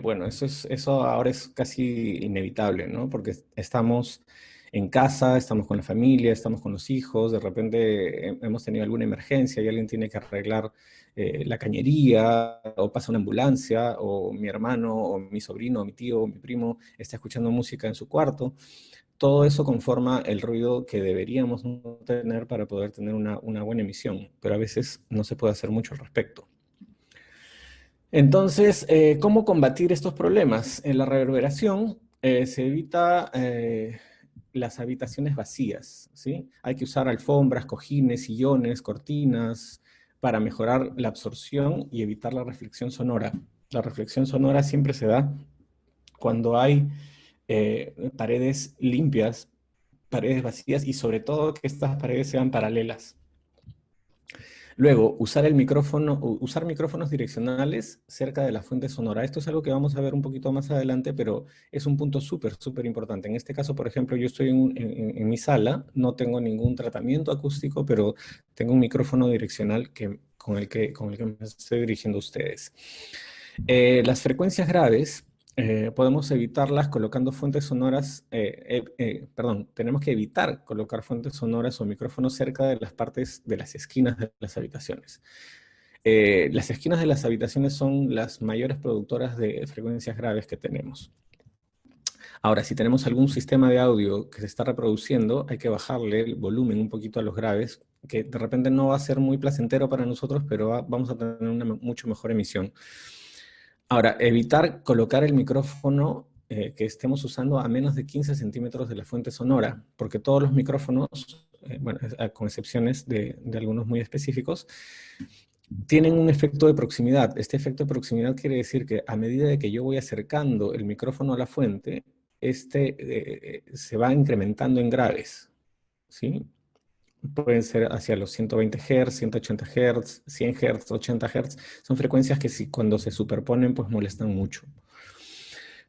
bueno, eso ahora es casi inevitable, ¿no? Porque estamos en casa, estamos con la familia, estamos con los hijos, de repente hemos tenido alguna emergencia y alguien tiene que arreglar la cañería, o pasa una ambulancia, o mi hermano, o mi sobrino, o mi tío, o mi primo está escuchando música en su cuarto. Todo eso conforma el ruido que deberíamos no tener para poder tener una buena emisión, pero a veces no se puede hacer mucho al respecto. Entonces, ¿cómo combatir estos problemas? En la reverberación se evita las habitaciones vacías, ¿sí? Hay que usar alfombras, cojines, sillones, cortinas para mejorar la absorción y evitar la reflexión sonora. La reflexión sonora siempre se da cuando hay paredes limpias, paredes vacías y sobre todo que estas paredes sean paralelas. Luego, usar usar micrófonos direccionales cerca de la fuente sonora. Esto es algo que vamos a ver un poquito más adelante, pero es un punto súper importante. En este caso, por ejemplo, yo estoy en mi sala, no tengo ningún tratamiento acústico, pero tengo un micrófono direccional con el que me estoy dirigiendo a ustedes. Las frecuencias graves podemos evitarlas colocando fuentes sonoras, tenemos que evitar colocar fuentes sonoras o micrófonos cerca de las partes de las esquinas de las habitaciones. Las esquinas de las habitaciones son las mayores productoras de frecuencias graves que tenemos. Ahora, si tenemos algún sistema de audio que se está reproduciendo, hay que bajarle el volumen un poquito a los graves, que de repente no va a ser muy placentero para nosotros, pero vamos a tener una mucho mejor emisión. Ahora, evitar colocar el micrófono que estemos usando a menos de 15 centímetros de la fuente sonora, porque todos los micrófonos, bueno, con excepciones de algunos muy específicos, tienen un efecto de proximidad. Este efecto de proximidad quiere decir que a medida de que yo voy acercando el micrófono a la fuente, se va incrementando en graves, ¿sí? Pueden ser hacia los 120 Hz, 180 Hz, 100 Hz, 80 Hz. Son frecuencias que cuando se superponen, pues molestan mucho.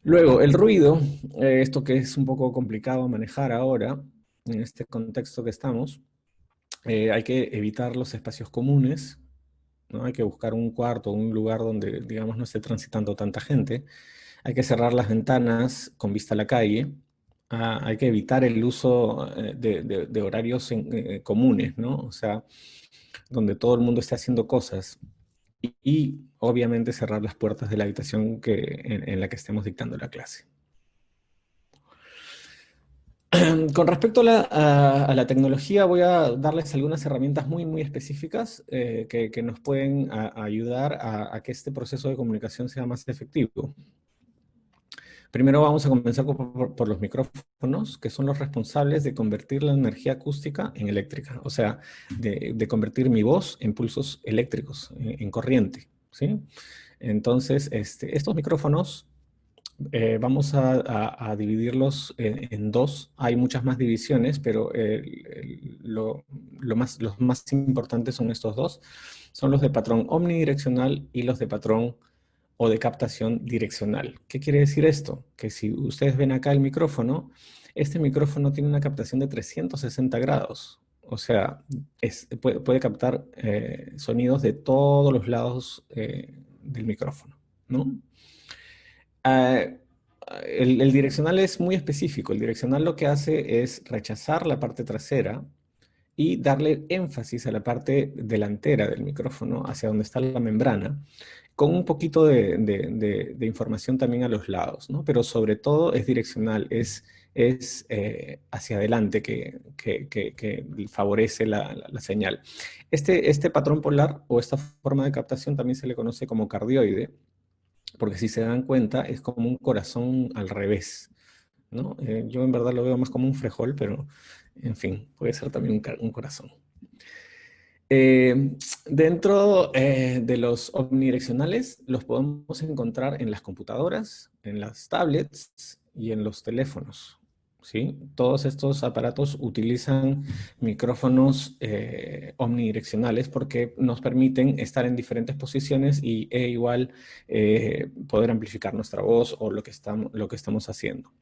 Luego, el ruido, esto que es un poco complicado manejar ahora, en este contexto que estamos, hay que evitar los espacios comunes, ¿no? Hay que buscar un cuarto, un lugar donde, digamos, no esté transitando tanta gente. Hay que cerrar las ventanas con vista a la calle. Hay que evitar el uso de horarios comunes, ¿no? O sea, donde todo el mundo esté haciendo cosas. Y obviamente cerrar las puertas de la habitación en la que estemos dictando la clase. Con respecto a la tecnología, voy a darles algunas herramientas muy específicas que nos pueden ayudar a que este proceso de comunicación sea más efectivo. Primero vamos a comenzar por los micrófonos, que son los responsables de convertir la energía acústica en eléctrica, o sea, de convertir mi voz en pulsos eléctricos, en corriente, ¿sí? Entonces, estos micrófonos vamos a dividirlos en dos. Hay muchas más divisiones, pero los más importantes son estos dos. Son los de patrón omnidireccional y los de patrón o de captación direccional. ¿Qué quiere decir esto? Que si ustedes ven acá el micrófono, este micrófono tiene una captación de 360 grados. O sea, puede captar sonidos de todos los lados del micrófono, ¿no? El direccional es muy específico. El direccional lo que hace es rechazar la parte trasera y darle énfasis a la parte delantera del micrófono, hacia donde está la membrana, con un poquito de información también a los lados, ¿no? Pero sobre todo es direccional, es es hacia adelante que favorece la señal. Este patrón polar o esta forma de captación también se le conoce como cardioide, porque si se dan cuenta es como un corazón al revés, ¿no? Yo en verdad lo veo más como un frejol, pero en fin, puede ser también un corazón. Dentro de los omnidireccionales los podemos encontrar en las computadoras, en las tablets y en los teléfonos, ¿sí? Todos estos aparatos utilizan micrófonos omnidireccionales porque nos permiten estar en diferentes posiciones e igual poder amplificar nuestra voz o lo que estamos haciendo.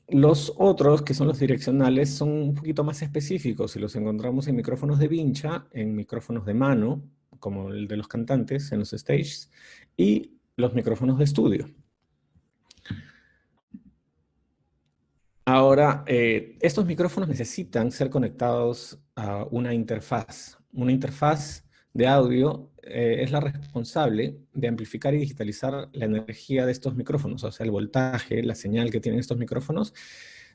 Los otros, que son los direccionales, son un poquito más específicos y los encontramos en micrófonos de vincha, en micrófonos de mano, como el de los cantantes en los stages, y los micrófonos de estudio. Ahora, estos micrófonos necesitan ser conectados a una interfaz. Una interfaz de audio es la responsable de amplificar y digitalizar la energía de estos micrófonos, o sea, el voltaje, la señal que tienen estos micrófonos,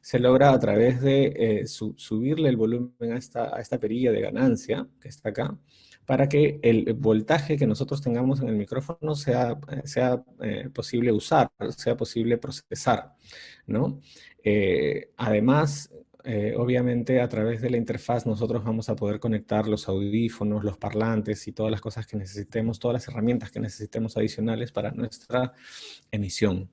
se logra a través de subirle el volumen a esta perilla de ganancia, que está acá, para que el voltaje que nosotros tengamos en el micrófono sea posible usar, sea posible procesar, ¿no? Además, obviamente a través de la interfaz nosotros vamos a poder conectar los audífonos, los parlantes y todas las cosas que necesitemos, todas las herramientas que necesitemos adicionales para nuestra emisión.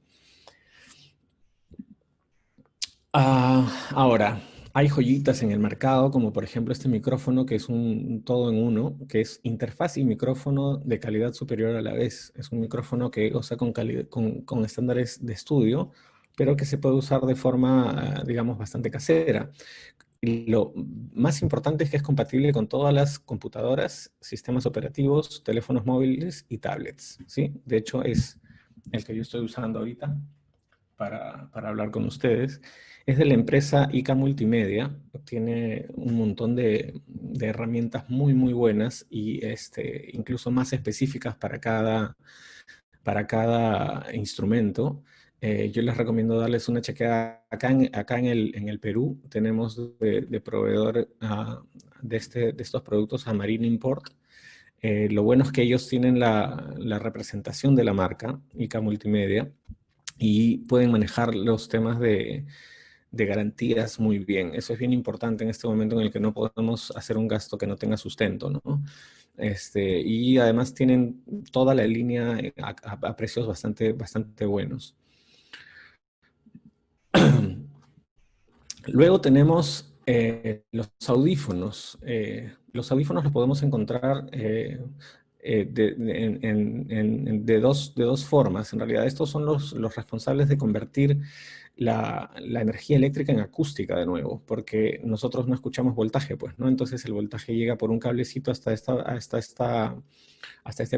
Ahora, hay joyitas en el mercado, como por ejemplo este micrófono que es un todo en uno, que es interfaz y micrófono de calidad superior a la vez. Es un micrófono que goza con estándares de estudio, pero que se puede usar de forma, digamos, bastante casera. Y lo más importante es que es compatible con todas las computadoras, sistemas operativos, teléfonos móviles y tablets, ¿sí? De hecho, es el que yo estoy usando ahorita para hablar con ustedes. Es de la empresa ICA Multimedia. Tiene un montón de herramientas muy, muy buenas y incluso más específicas para cada instrumento. Yo les recomiendo darles una chequeada. Acá en el Perú tenemos de proveedor de estos productos a Marine Import. Lo bueno es que ellos tienen la representación de la marca, ICA Multimedia, y pueden manejar los temas de garantías muy bien. Eso es bien importante en este momento en el que no podemos hacer un gasto que no tenga sustento, ¿no? Y además tienen toda la línea a precios bastante, bastante buenos. Luego tenemos los audífonos. Los audífonos los podemos encontrar de dos formas. En realidad, estos son los responsables de convertir la energía eléctrica en acústica de nuevo, porque nosotros no escuchamos voltaje, pues, ¿no? Entonces el voltaje llega por un cablecito hasta este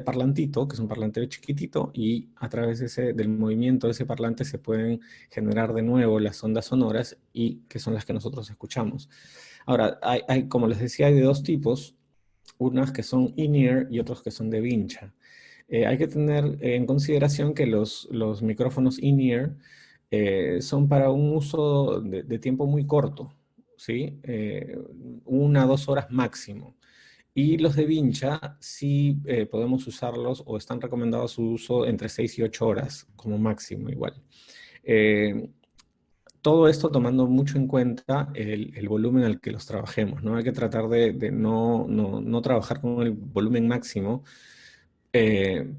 parlantito, que es un parlantero chiquitito, y a través del movimiento de ese parlante se pueden generar de nuevo las ondas sonoras y que son las que nosotros escuchamos. Ahora, como les decía, hay de dos tipos, unas que son in-ear y otros que son de vincha. Hay que tener en consideración que los micrófonos in-ear son para un uso de tiempo muy corto, ¿sí? 1 a 2 horas máximo. Y los de vincha sí podemos usarlos o están recomendados su uso entre 6 y 8 horas como máximo igual. Todo esto tomando mucho en cuenta el volumen al que los trabajemos, ¿no? Hay que tratar de no trabajar con el volumen máximo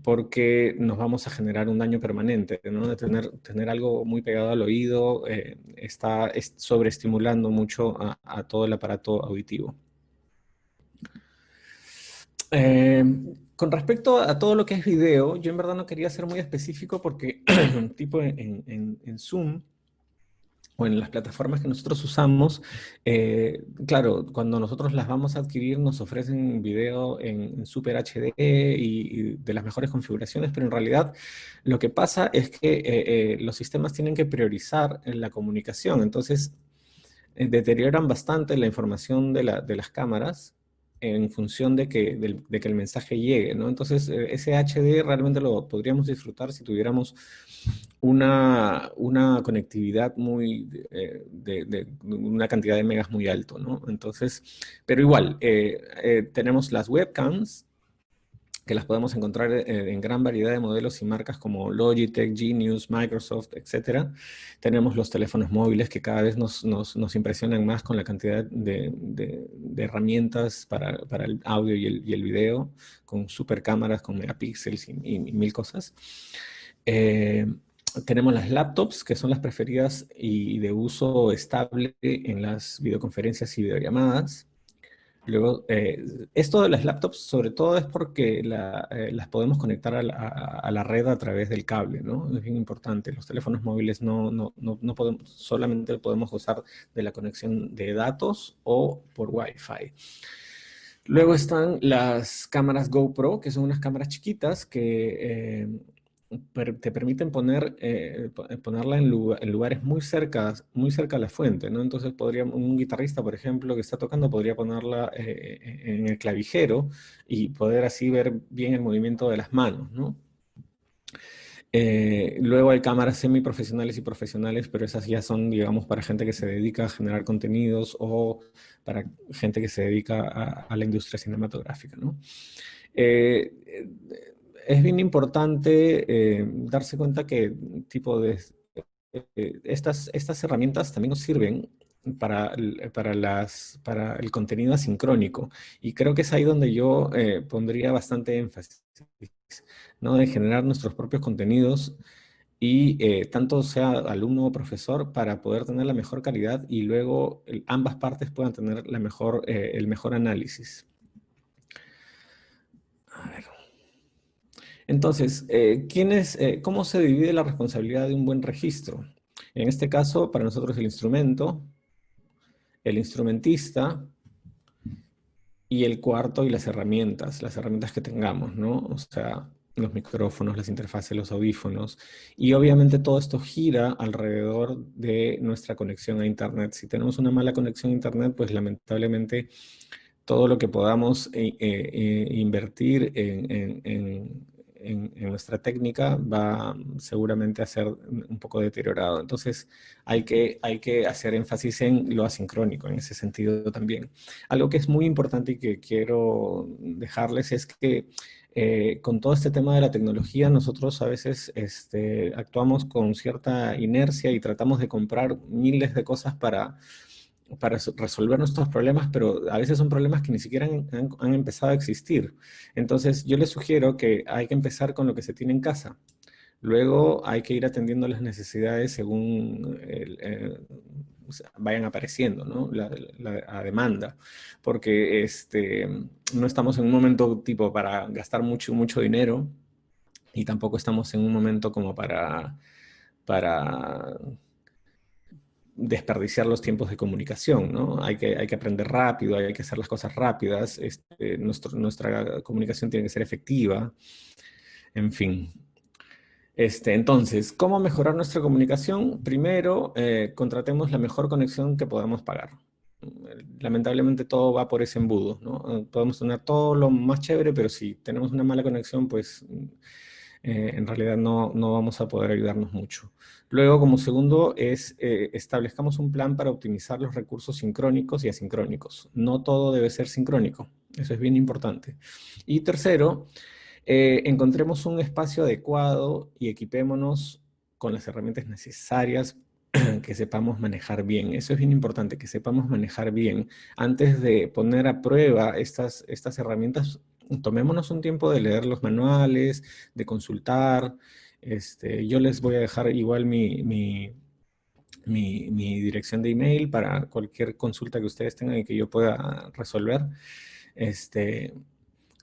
porque nos vamos a generar un daño permanente, ¿no? De tener algo muy pegado al oído, está sobreestimulando mucho a todo el aparato auditivo. Con respecto a todo lo que es video, yo en verdad no quería ser muy específico porque tipo en Zoom o en las plataformas que nosotros usamos, claro, cuando nosotros las vamos a adquirir nos ofrecen video en Super HD y de las mejores configuraciones, pero en realidad lo que pasa es que los sistemas tienen que priorizar en la comunicación, entonces deterioran bastante la información de las cámaras en función de que el mensaje llegue, ¿no? Entonces, ese HD realmente lo podríamos disfrutar si tuviéramos una conectividad muy, de una cantidad de megas muy alto, ¿no? Entonces, pero igual, tenemos las webcams, que las podemos encontrar en gran variedad de modelos y marcas como Logitech, Genius, Microsoft, etcétera. Tenemos los teléfonos móviles que cada vez nos impresionan más con la cantidad de herramientas para el audio y el video, con super cámaras, con megapíxeles y mil cosas. Tenemos las laptops, que son las preferidas y de uso estable en las videoconferencias y videollamadas. Luego, esto de las laptops sobre todo es porque las podemos conectar a la red a través del cable, ¿no? Es bien importante. Los teléfonos móviles no podemos, solamente podemos gozar de la conexión de datos o por Wi-Fi. Luego están las cámaras GoPro, que son unas cámaras chiquitas que te permiten ponerla en lugares muy cerca a la fuente, ¿no? Entonces un guitarrista, por ejemplo, que está tocando, podría ponerla en el clavijero y poder así ver bien el movimiento de las manos, ¿no? Luego hay cámaras semiprofesionales y profesionales, pero esas ya son, digamos, para gente que se dedica a generar contenidos o para gente que se dedica a la industria cinematográfica, ¿no? Eh, es bien importante darse cuenta que estas herramientas también nos sirven para el contenido asincrónico. Y creo que es ahí donde yo pondría bastante énfasis, ¿no? De generar nuestros propios contenidos y tanto sea alumno o profesor para poder tener la mejor calidad y luego ambas partes puedan tener el mejor análisis. A ver. Entonces, ¿cómo se divide la responsabilidad de un buen registro? En este caso, para nosotros el instrumento, el instrumentista y el cuarto y las herramientas que tengamos, ¿no? O sea, los micrófonos, las interfaces, los audífonos. Y obviamente todo esto gira alrededor de nuestra conexión a Internet. Si tenemos una mala conexión a Internet, pues lamentablemente todo lo que podamos invertir en nuestra técnica va seguramente a ser un poco deteriorado. Entonces hay que hacer énfasis en lo asincrónico en ese sentido también. Algo que es muy importante y que quiero dejarles es que con todo este tema de la tecnología nosotros a veces actuamos con cierta inercia y tratamos de comprar miles de cosas para resolver nuestros problemas, pero a veces son problemas que ni siquiera han empezado a existir. Entonces, yo les sugiero que hay que empezar con lo que se tiene en casa. Luego hay que ir atendiendo las necesidades según vayan apareciendo, ¿no? La demanda. Porque no estamos en un momento tipo para gastar mucho dinero y tampoco estamos en un momento como para desperdiciar los tiempos de comunicación, ¿no? Hay que aprender rápido, hay que hacer las cosas rápidas, nuestra comunicación tiene que ser efectiva, en fin. Entonces, ¿cómo mejorar nuestra comunicación? Primero, contratemos la mejor conexión que podamos pagar. Lamentablemente todo va por ese embudo, ¿no? Podemos tener todo lo más chévere, pero si tenemos una mala conexión, pues en realidad no vamos a poder ayudarnos mucho. Luego, como segundo, establezcamos un plan para optimizar los recursos sincrónicos y asincrónicos. No todo debe ser sincrónico, eso es bien importante. Y tercero, encontremos un espacio adecuado y equipémonos con las herramientas necesarias que sepamos manejar bien. Eso es bien importante, que sepamos manejar bien. Antes de poner a prueba estas herramientas, tomémonos un tiempo de leer los manuales, de consultar. Yo les voy a dejar igual mi dirección de email para cualquier consulta que ustedes tengan y que yo pueda resolver.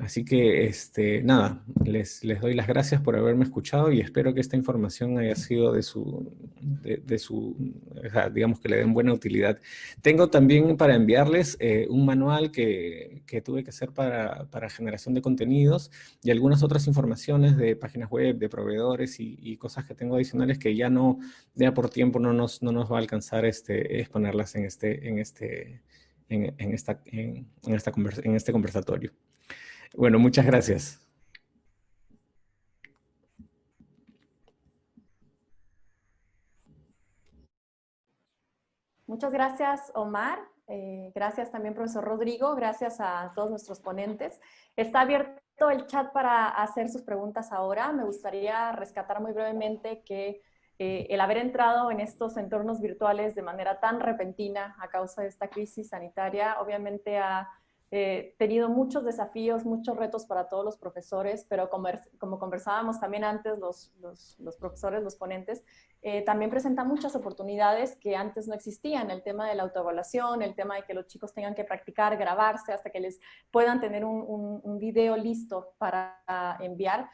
Así que, nada, les doy las gracias por haberme escuchado y espero que esta información haya sido o sea, digamos que le den buena utilidad. Tengo también para enviarles un manual que tuve que hacer para generación de contenidos y algunas otras informaciones de páginas web, de proveedores y cosas que tengo adicionales que ya por tiempo no nos va a alcanzar exponerlas en en este conversatorio. Bueno, muchas gracias. Muchas gracias, Omar. Gracias también, profesor Rodrigo. Gracias a todos nuestros ponentes. Está abierto el chat para hacer sus preguntas ahora. Me gustaría rescatar muy brevemente que el haber entrado en estos entornos virtuales de manera tan repentina a causa de esta crisis sanitaria, obviamente ha tenido muchos desafíos, muchos retos para todos los profesores, pero como conversábamos también antes los profesores, los ponentes, también presenta muchas oportunidades que antes no existían. El tema de la autoevaluación, el tema de que los chicos tengan que practicar, grabarse hasta que les puedan tener un video listo para enviar,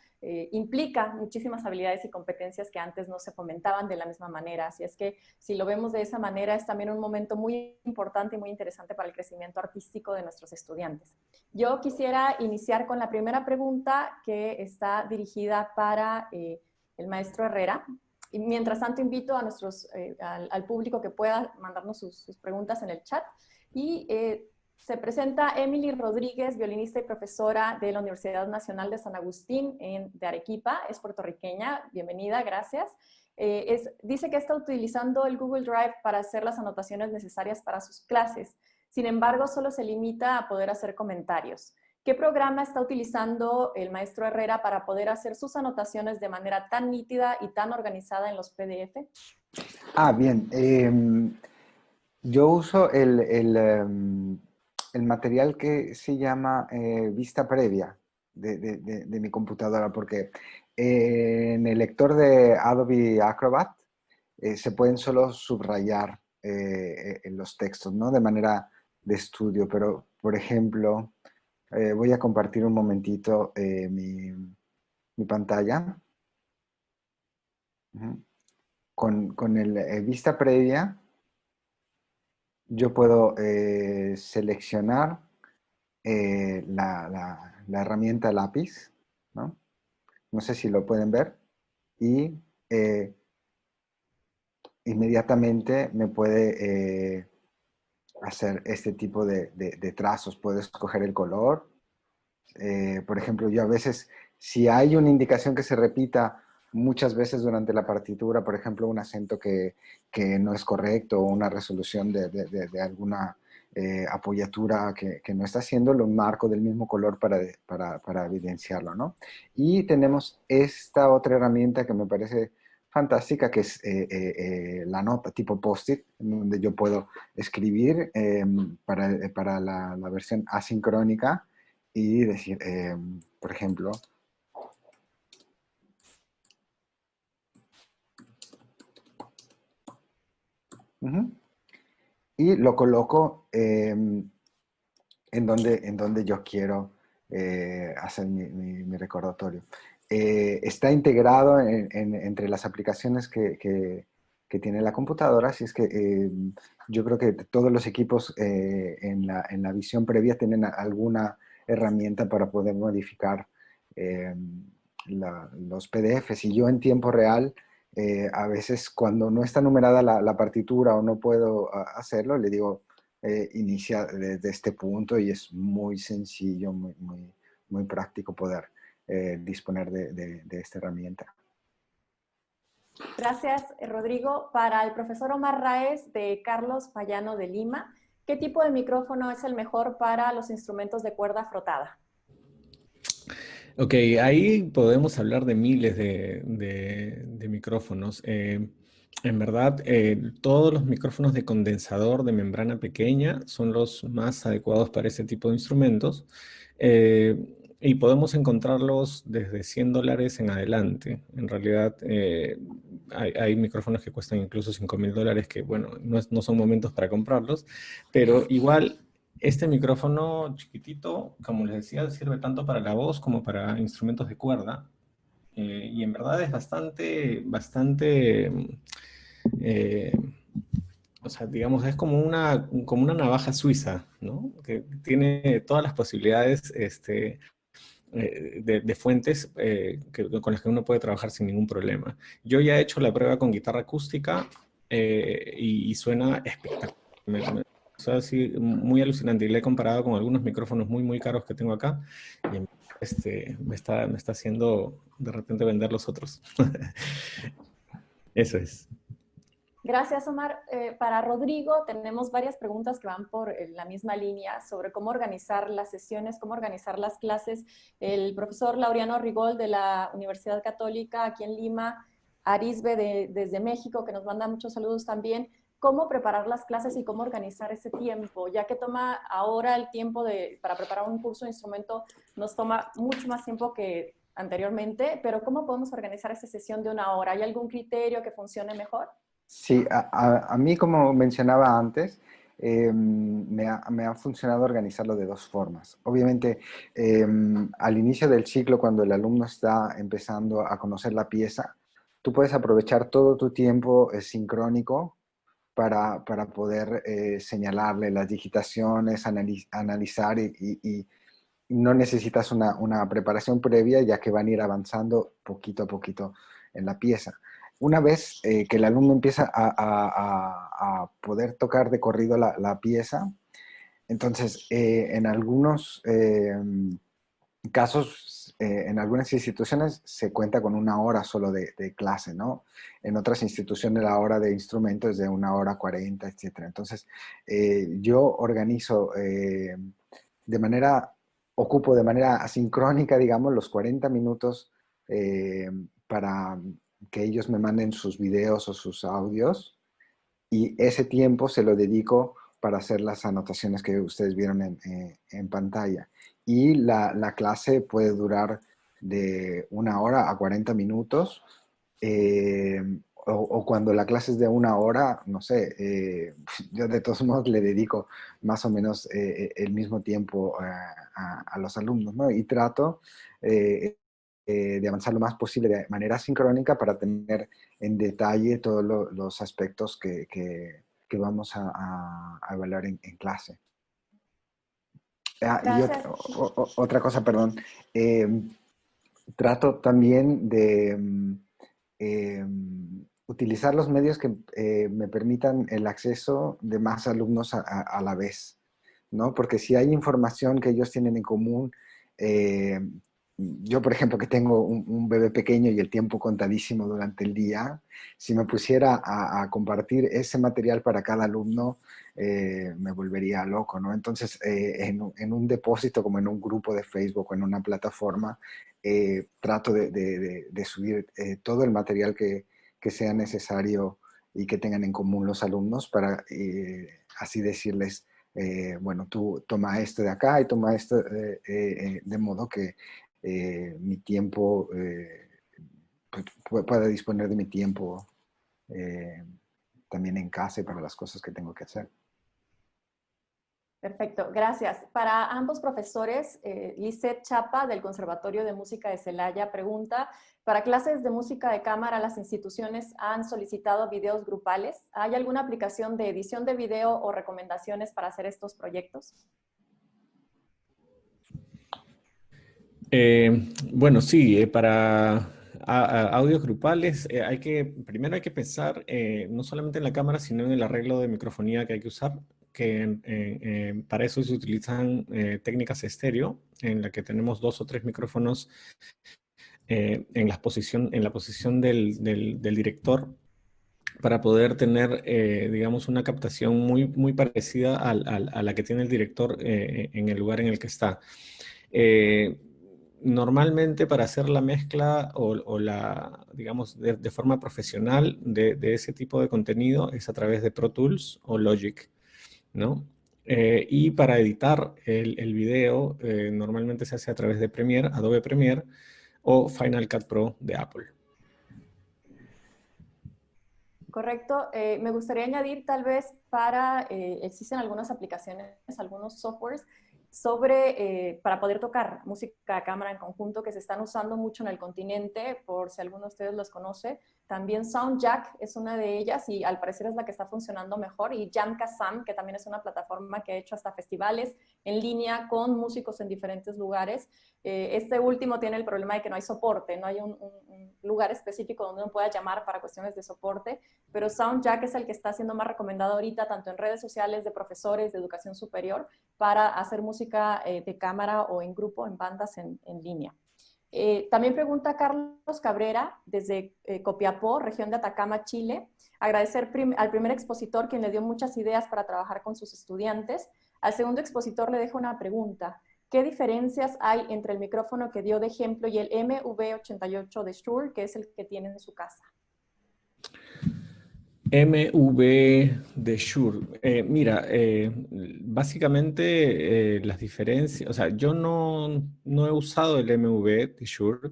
implica muchísimas habilidades y competencias que antes no se fomentaban de la misma manera. Así es que si lo vemos de esa manera, es también un momento muy importante y muy interesante para el crecimiento artístico de nuestros estudiantes. Yo quisiera iniciar con la primera pregunta que está dirigida para el maestro Herrera. Y mientras tanto invito a al público que pueda mandarnos sus preguntas en el chat. Y se presenta Emily Rodríguez, violinista y profesora de la Universidad Nacional de San Agustín de Arequipa. Es puertorriqueña. Bienvenida, gracias. Dice que está utilizando el Google Drive para hacer las anotaciones necesarias para sus clases. Sin embargo, solo se limita a poder hacer comentarios. ¿Qué programa está utilizando el maestro Herrera para poder hacer sus anotaciones de manera tan nítida y tan organizada en los PDF? Bien. Yo uso el material que se llama vista previa de mi computadora, porque en el lector de Adobe Acrobat se pueden solo subrayar en los textos, ¿no? De manera de estudio, pero, por ejemplo, voy a compartir un momentito mi pantalla. Con el vista previa, yo puedo seleccionar la herramienta lápiz, ¿no? No sé si lo pueden ver, y inmediatamente me puede hacer este tipo de trazos. Puedo escoger el color. Por ejemplo, yo a veces, si hay una indicación que se repita muchas veces durante la partitura, por ejemplo, un acento que no es correcto o una resolución de alguna apoyatura que no está haciendo, lo marco del mismo color para evidenciarlo, ¿no? Y tenemos esta otra herramienta que me parece fantástica, que es la nota tipo post-it, donde yo puedo escribir para la versión asincrónica y decir, por ejemplo, y lo coloco en donde yo quiero hacer mi recordatorio. Está integrado entre las aplicaciones que tiene la computadora, así es que yo creo que todos los equipos en la visión previa tienen alguna herramienta para poder modificar los PDFs. Y yo en tiempo real, a veces cuando no está numerada la partitura o no puedo hacerlo, le digo, inicia desde este punto, y es muy sencillo, muy práctico poder disponer de esta herramienta. Gracias, Rodrigo. Para el profesor Omar Raez de Carlos Payano de Lima, ¿qué tipo de micrófono es el mejor para los instrumentos de cuerda frotada? Ok, ahí podemos hablar de miles de micrófonos. En verdad, todos los micrófonos de condensador de membrana pequeña son los más adecuados para ese tipo de instrumentos. Y podemos encontrarlos desde $100 en adelante. En realidad, hay micrófonos que cuestan incluso $5.000, que bueno, no son momentos para comprarlos, pero igual este micrófono chiquitito, como les decía, sirve tanto para la voz como para instrumentos de cuerda. Y en verdad es bastante, o sea, digamos, es como una navaja suiza, ¿no? Que tiene todas las posibilidades de fuentes con las que uno puede trabajar sin ningún problema. Yo ya he hecho la prueba con guitarra acústica y suena espectacular. O sea, sí, muy alucinante. Y le he comparado con algunos micrófonos muy, muy caros que tengo acá. Y me está haciendo de repente vender los otros. Eso es. Gracias, Omar. Para Rodrigo, tenemos varias preguntas que van por la misma línea sobre cómo organizar las sesiones, cómo organizar las clases. El profesor Laureano Rigol de la Universidad Católica aquí en Lima, Arisbe desde México, que nos manda muchos saludos también. ¿Cómo preparar las clases y cómo organizar ese tiempo? Ya que toma ahora el tiempo para preparar un curso de instrumento, nos toma mucho más tiempo que anteriormente, pero ¿cómo podemos organizar esa sesión de una hora? ¿Hay algún criterio que funcione mejor? Sí, a mí, como mencionaba antes, me ha funcionado organizarlo de dos formas. Obviamente, al inicio del ciclo, cuando el alumno está empezando a conocer la pieza, tú puedes aprovechar todo tu tiempo sincrónico para poder señalarle las digitaciones, analizar y no necesitas una preparación previa, ya que van a ir avanzando poquito a poquito en la pieza. Una vez que el alumno empieza a poder tocar de corrido la pieza, entonces en algunos casos, en algunas instituciones se cuenta con una hora solo de clase, ¿no? En otras instituciones la hora de instrumento es de 1 hora 40, etcétera. Entonces, yo organizo de manera, ocupo de manera asincrónica, digamos, los 40 minutos para que ellos me manden sus videos o sus audios, y ese tiempo se lo dedico para hacer las anotaciones que ustedes vieron en pantalla. Y la clase puede durar de 1 hora a 40 minutos, eh, o cuando la clase es de 1 hora, no sé, yo de todos modos le dedico más o menos el mismo tiempo a los alumnos, ¿no? Y trato de avanzar lo más posible de manera sincrónica para tener en detalle todos los aspectos que vamos a evaluar en clase. Y Gracias. otra cosa, perdón. eh, Trato también de utilizar los medios que me permitan el acceso de más alumnos a la vez, ¿no? Porque si hay información que ellos tienen en común, eh, yo, por ejemplo, que tengo un bebé pequeño y el tiempo contadísimo durante el día, si me pusiera a compartir ese material para cada alumno, me volvería loco, ¿no? Entonces, en un depósito, como en un grupo de Facebook o en una plataforma, trato de subir todo el material que sea necesario y que tengan en común los alumnos para así decirles, bueno, tú toma esto de acá y toma esto de modo que mi tiempo, pueda disponer de mi tiempo eh, también en casa y para las cosas que tengo que hacer. Perfecto, gracias. Para ambos profesores, Lisette Chapa del Conservatorio de Música de Celaya pregunta, para clases de música de cámara, ¿las instituciones han solicitado videos grupales? ¿Hay alguna aplicación de edición de video o recomendaciones para hacer estos proyectos? Bueno, sí, para audios grupales primero hay que pensar no solamente en la cámara, sino en el arreglo de microfonía que hay que usar, que para eso se utilizan técnicas estéreo, en la que tenemos dos o tres micrófonos en la posición del director, para poder tener, digamos, una captación muy, muy parecida a la que tiene el director en el lugar en el que está. Eh, Normalmente para hacer la mezcla o digamos, de forma profesional de ese tipo de contenido es a través de Pro Tools o Logic, ¿no? Y para editar el video normalmente se hace a través de Premiere, Adobe Premiere o Final Cut Pro de Apple. Correcto. Me gustaría añadir tal vez existen algunas aplicaciones, algunos softwares para poder tocar música de cámara en conjunto, que se están usando mucho en el continente, por si alguno de ustedes los conoce. También SoundJack es una de ellas y al parecer es la que está funcionando mejor. Y Jamkasam, que también es una plataforma que ha hecho hasta festivales en línea con músicos en diferentes lugares. Este último tiene el problema de que no hay soporte, no hay un lugar específico donde uno pueda llamar para cuestiones de soporte, pero SoundJack es el que está siendo más recomendado ahorita, tanto en redes sociales de profesores de educación superior, para hacer música de cámara o en grupo, en bandas en línea. También pregunta Carlos Cabrera, desde Copiapó, región de Atacama, Chile. Agradecer al primer expositor, quien le dio muchas ideas para trabajar con sus estudiantes. Al segundo expositor le dejo una pregunta. ¿Qué diferencias hay entre el micrófono que dio de ejemplo y el MV88 de Shure, que es el que tiene en su casa? MV de Shure. Mira, básicamente las diferencias, o sea, yo no he usado el MV de Shure.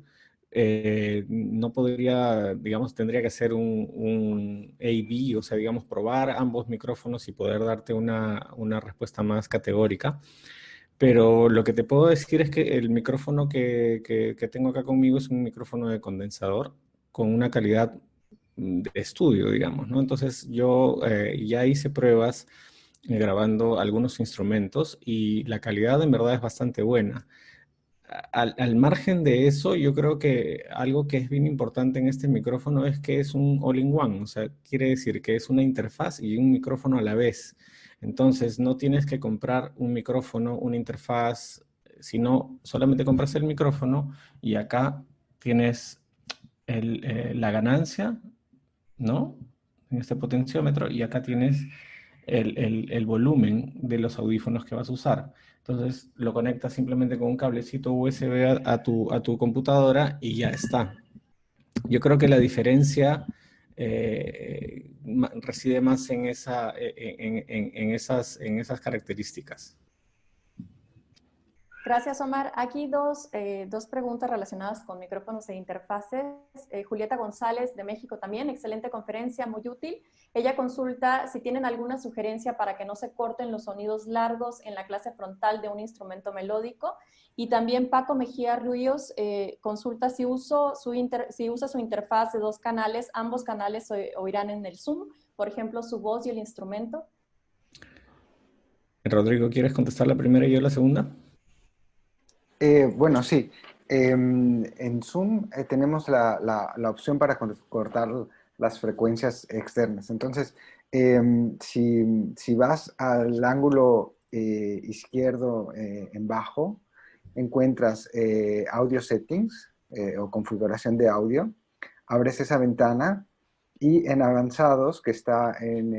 No podría, digamos, tendría que hacer un A/B, o sea, digamos, probar ambos micrófonos y poder darte una respuesta más categórica. Pero lo que te puedo decir es que el micrófono que tengo acá conmigo es un micrófono de condensador con una calidad de estudio, digamos, ¿no? Entonces yo ya hice pruebas grabando algunos instrumentos y la calidad en verdad es bastante buena. Al margen de eso, yo creo que algo que es bien importante en este micrófono es que es un all-in-one, o sea, quiere decir que es una interfaz y un micrófono a la vez. Entonces, no tienes que comprar un micrófono, una interfaz, sino solamente compras el micrófono y acá tienes la ganancia, ¿no? En este potenciómetro, y acá tienes el volumen de los audífonos que vas a usar. Entonces lo conectas simplemente con un cablecito USB a tu computadora y ya está. Yo creo que la diferencia reside más en esas características. Gracias, Omar. Aquí dos preguntas relacionadas con micrófonos e interfaces. Julieta González, de México también, excelente conferencia, muy útil. Ella consulta si tienen alguna sugerencia para que no se corten los sonidos largos en la clase frontal de un instrumento melódico. Y también Paco Mejía Ruiz consulta si usa su interfaz de 2 canales, ambos canales oirán en el Zoom, por ejemplo, su voz y el instrumento. Rodrigo, ¿quieres contestar la primera y yo la segunda? Bueno, sí. En Zoom tenemos la opción para cortar las frecuencias externas. Entonces, si vas al ángulo izquierdo en bajo, encuentras Audio Settings o configuración de audio. Abres esa ventana y en Avanzados, que está en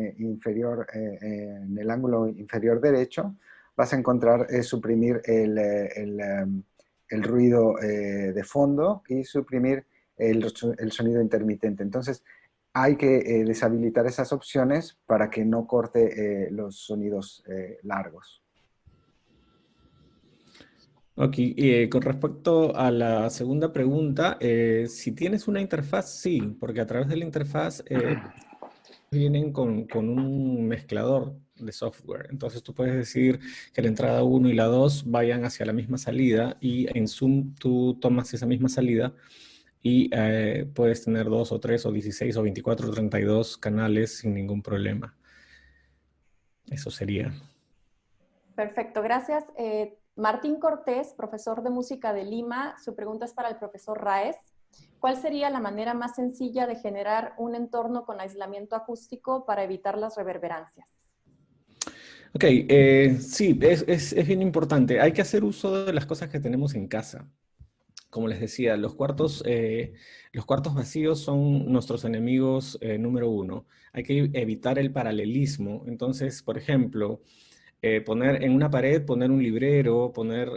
el ángulo inferior derecho, vas a encontrar suprimir el ruido de fondo y suprimir el sonido intermitente. Entonces, hay que deshabilitar esas opciones para que no corte los sonidos largos. Ok, con respecto a la segunda pregunta, si tienes una interfaz, sí, porque a través de la interfaz vienen con un mezclador de software. Entonces tú puedes decir que la entrada 1 y la 2 vayan hacia la misma salida y en Zoom tú tomas esa misma salida y puedes tener 2 o 3 o 16 o 24 o 32 canales sin ningún problema. Eso sería. Perfecto, gracias. Martín Cortés, profesor de música de Lima, su pregunta es para el profesor Raez. ¿Cuál sería la manera más sencilla de generar un entorno con aislamiento acústico para evitar las reverberancias? Ok, sí, es bien importante. Hay que hacer uso de las cosas que tenemos en casa. Como les decía, los cuartos vacíos son nuestros enemigos número 1. Hay que evitar el paralelismo. Entonces, por ejemplo, poner en una pared, poner un librero, poner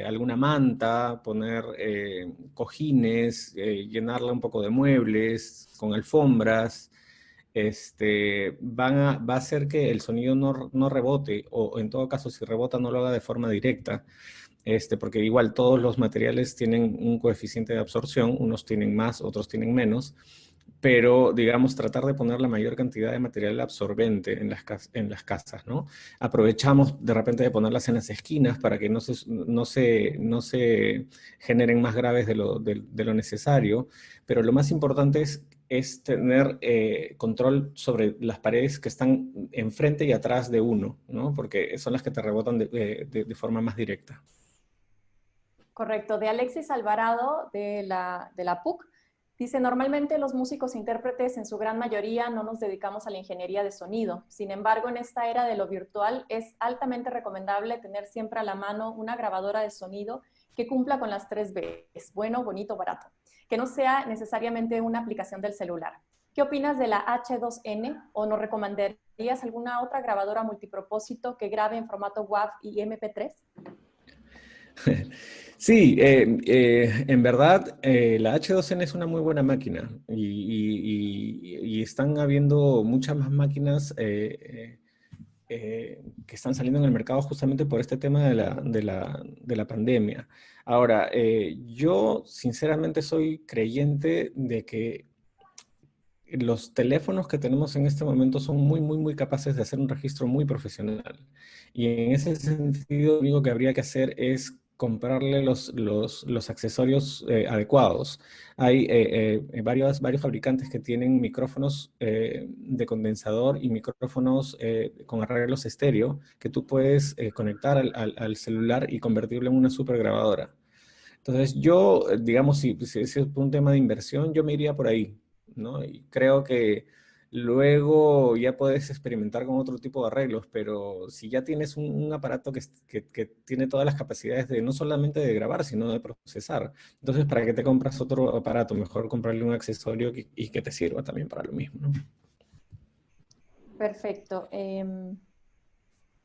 alguna manta, poner cojines, llenarla un poco de muebles, con alfombras, va a hacer que el sonido no rebote, o en todo caso, si rebota, no lo haga de forma directa, porque igual todos los materiales tienen un coeficiente de absorción, unos tienen más, otros tienen menos, pero, digamos, tratar de poner la mayor cantidad de material absorbente en las casas, ¿no? Aprovechamos de repente de ponerlas en las esquinas para que no se generen más graves de lo necesario, pero lo más importante es tener control sobre las paredes que están enfrente y atrás de uno, ¿no? Porque son las que te rebotan de forma más directa. Correcto. De Alexis Alvarado, de la PUC, dice, normalmente los músicos intérpretes en su gran mayoría no nos dedicamos a la ingeniería de sonido. Sin embargo, en esta era de lo virtual es altamente recomendable tener siempre a la mano una grabadora de sonido que cumpla con las 3 Bs, bueno, bonito, barato, que no sea necesariamente una aplicación del celular. ¿Qué opinas de la H2N o nos recomendarías alguna otra grabadora multipropósito que grabe en formato WAV y MP3? Sí, en verdad la H2N es una muy buena máquina y están habiendo muchas más máquinas que están saliendo en el mercado justamente por este tema de la pandemia. Ahora, yo sinceramente soy creyente de que los teléfonos que tenemos en este momento son muy, muy, muy capaces de hacer un registro muy profesional. Y en ese sentido, lo único que habría que hacer es comprarle los accesorios adecuados. Hay varios fabricantes que tienen micrófonos de condensador y micrófonos con arreglos estéreo que tú puedes conectar al celular y convertirlo en una super grabadora. Entonces yo, digamos, si es un tema de inversión, yo me iría por ahí, ¿no? Y creo que luego ya puedes experimentar con otro tipo de arreglos, pero si ya tienes un aparato que tiene todas las capacidades de no solamente de grabar, sino de procesar, entonces ¿para qué te compras otro aparato? Mejor comprarle un accesorio y que te sirva también para lo mismo, ¿no? Perfecto.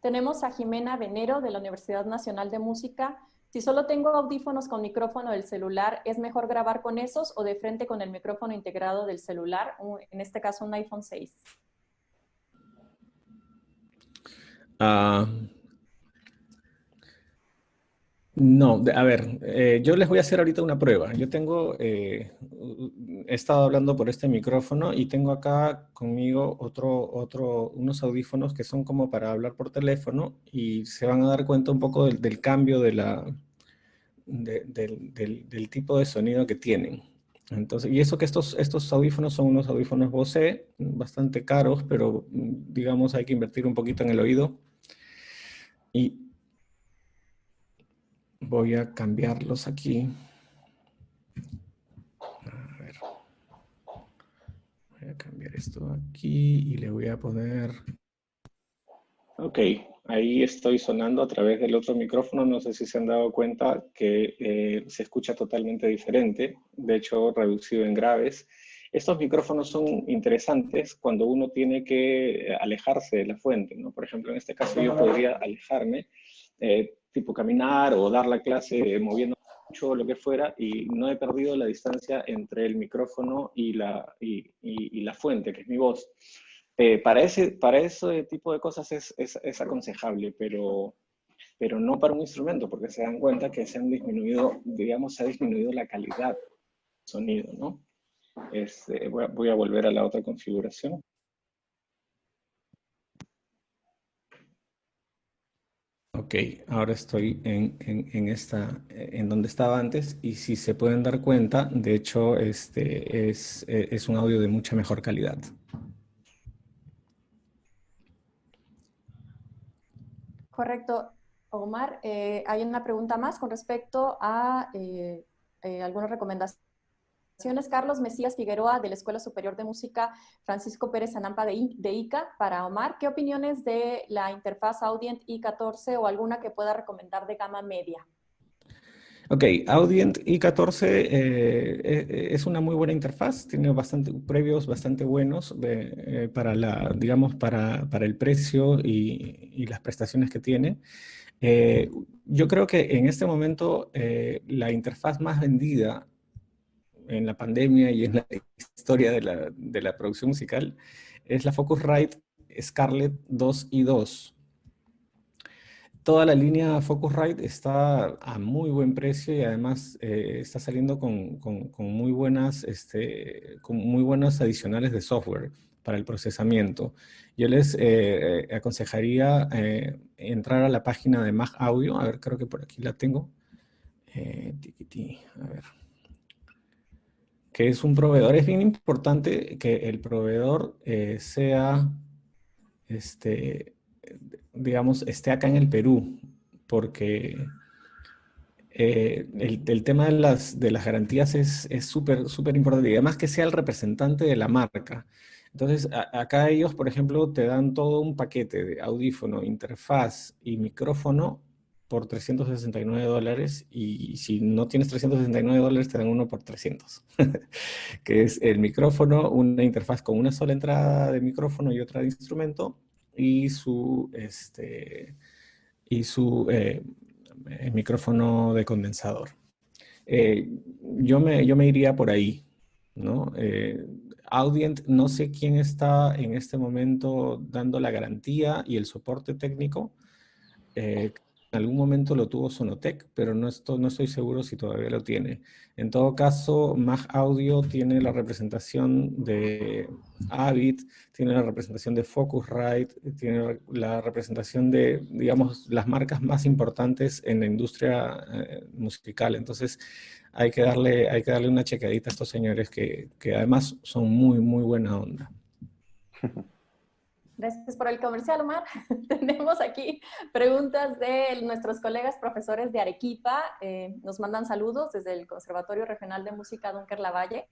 Tenemos a Jimena Venero de la Universidad Nacional de Música. Si solo tengo audífonos con micrófono del celular, ¿es mejor grabar con esos o de frente con el micrófono integrado del celular? En este caso, un iPhone 6. Ah, no, a ver, yo les voy a hacer ahorita una prueba. He estado hablando por este micrófono y tengo acá conmigo unos audífonos que son como para hablar por teléfono y se van a dar cuenta un poco del cambio del tipo de sonido que tienen. Entonces, y eso que estos audífonos son unos audífonos Bose, bastante caros, pero digamos hay que invertir un poquito en el oído. Y voy a cambiarlos aquí. A ver. Voy a cambiar esto aquí y le voy a poner... Ok, ahí estoy sonando a través del otro micrófono. No sé si se han dado cuenta que se escucha totalmente diferente. De hecho, reducido en graves. Estos micrófonos son interesantes cuando uno tiene que alejarse de la fuente, ¿no? Por ejemplo, en este caso yo podría alejarme, tipo caminar o dar la clase moviendo mucho o lo que fuera, y no he perdido la distancia entre el micrófono y la fuente, que es mi voz. Para ese tipo de cosas es aconsejable, pero no para un instrumento, porque se dan cuenta que se ha disminuido la calidad del sonido, ¿no? Voy a volver a la otra configuración. Ok, ahora estoy en donde estaba antes, y si se pueden dar cuenta, de hecho, es un audio de mucha mejor calidad. Correcto, Omar. Hay una pregunta más con respecto a algunas recomendaciones. Carlos Mesías Figueroa, de la Escuela Superior de Música Francisco Pérez Anampa de ICA, para Omar. ¿Qué opiniones de la interfaz Audient i14 o alguna que pueda recomendar de gama media? Ok, Audient i14 es una muy buena interfaz, tiene previos bastante buenos digamos, para el precio y las prestaciones que tiene. Yo creo que en este momento la interfaz más vendida en la pandemia y en la historia de la producción musical es la Focusrite Scarlett 2i2. toda la línea Focusrite está a muy buen precio y además está saliendo con muy buenas, con muy buenos adicionales de software para el procesamiento. Yo les aconsejaría entrar a la página de Mag Audio. A ver, creo que por aquí la tengo. A ver. Que es un proveedor. Es bien importante que el proveedor sea, digamos, esté acá en el Perú, porque el tema de las garantías es súper, súper importante. Y además que sea el representante de la marca. Entonces, acá ellos, por ejemplo, te dan todo un paquete de audífono, interfaz y micrófono por $369 y si no tienes $369 te dan uno por 300, que es el micrófono, una interfaz con una sola entrada de micrófono y otra de instrumento y su micrófono de condensador. Yo me iría por ahí, ¿no? Audient, no sé quién está en este momento dando la garantía y el soporte técnico. En algún momento lo tuvo Sonotec, pero no estoy seguro si todavía lo tiene. En todo caso, Mag Audio tiene la representación de Avid, tiene la representación de Focusrite, tiene la representación de, digamos, las marcas más importantes en la industria musical. Entonces, hay que darle una checadita a estos señores que además son muy, muy buena onda. Gracias por el comercial, Omar. Tenemos aquí preguntas de nuestros colegas profesores de Arequipa. Nos mandan saludos desde el Conservatorio Regional de Música Dunker Lavalle.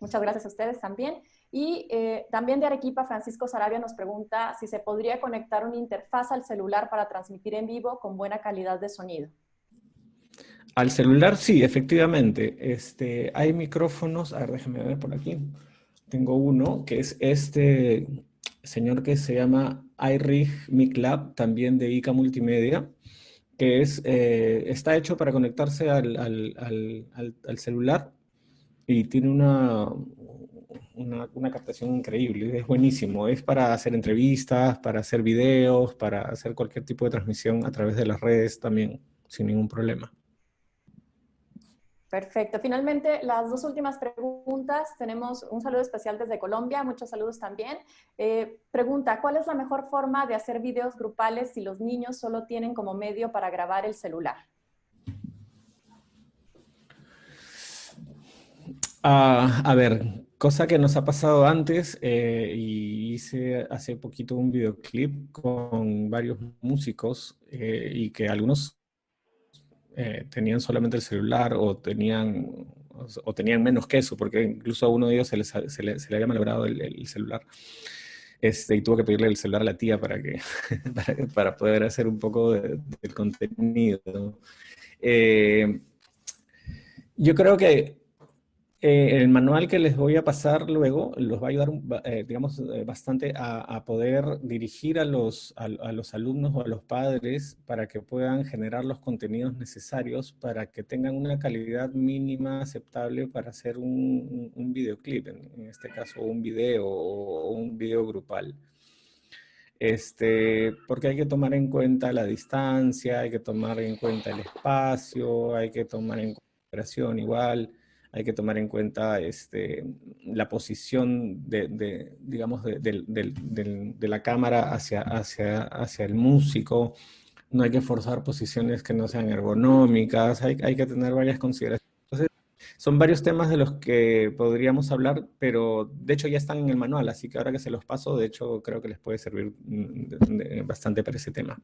Muchas gracias a ustedes también. Y también de Arequipa, Francisco Sarabia nos pregunta si se podría conectar una interfaz al celular para transmitir en vivo con buena calidad de sonido. Al celular, sí, efectivamente. Hay micrófonos, a ver, déjame ver por aquí. Tengo uno que es este señor que se llama iRig MicLab, también de ICA Multimedia, que está hecho para conectarse al celular y tiene una captación increíble, es buenísimo. Es para hacer entrevistas, para hacer videos, para hacer cualquier tipo de transmisión a través de las redes también, sin ningún problema. Perfecto. Finalmente, las dos últimas preguntas. Tenemos un saludo especial desde Colombia, muchos saludos también. Pregunta, ¿cuál es la mejor forma de hacer videos grupales si los niños solo tienen como medio para grabar el celular? A ver, cosa que nos ha pasado antes, y hice hace poquito un videoclip con varios músicos y que algunos tenían solamente el celular o tenían menos que eso, porque incluso a uno de ellos se le había malogrado el celular. Y tuvo que pedirle el celular a la tía para poder hacer un poco del contenido. Yo creo que el manual que les voy a pasar luego los va a ayudar, digamos, bastante a poder dirigir a los alumnos o a los padres para que puedan generar los contenidos necesarios para que tengan una calidad mínima aceptable para hacer un videoclip, en este caso un video o un video grupal. Porque hay que tomar en cuenta la distancia, hay que tomar en cuenta el espacio, hay que tomar en consideración igual, hay que tomar en cuenta la posición digamos, de la cámara hacia el músico. No hay que forzar posiciones que no sean ergonómicas, hay que tener varias consideraciones. Entonces, son varios temas de los que podríamos hablar, pero de hecho ya están en el manual, así que ahora que se los paso, de hecho creo que les puede servir bastante para ese tema.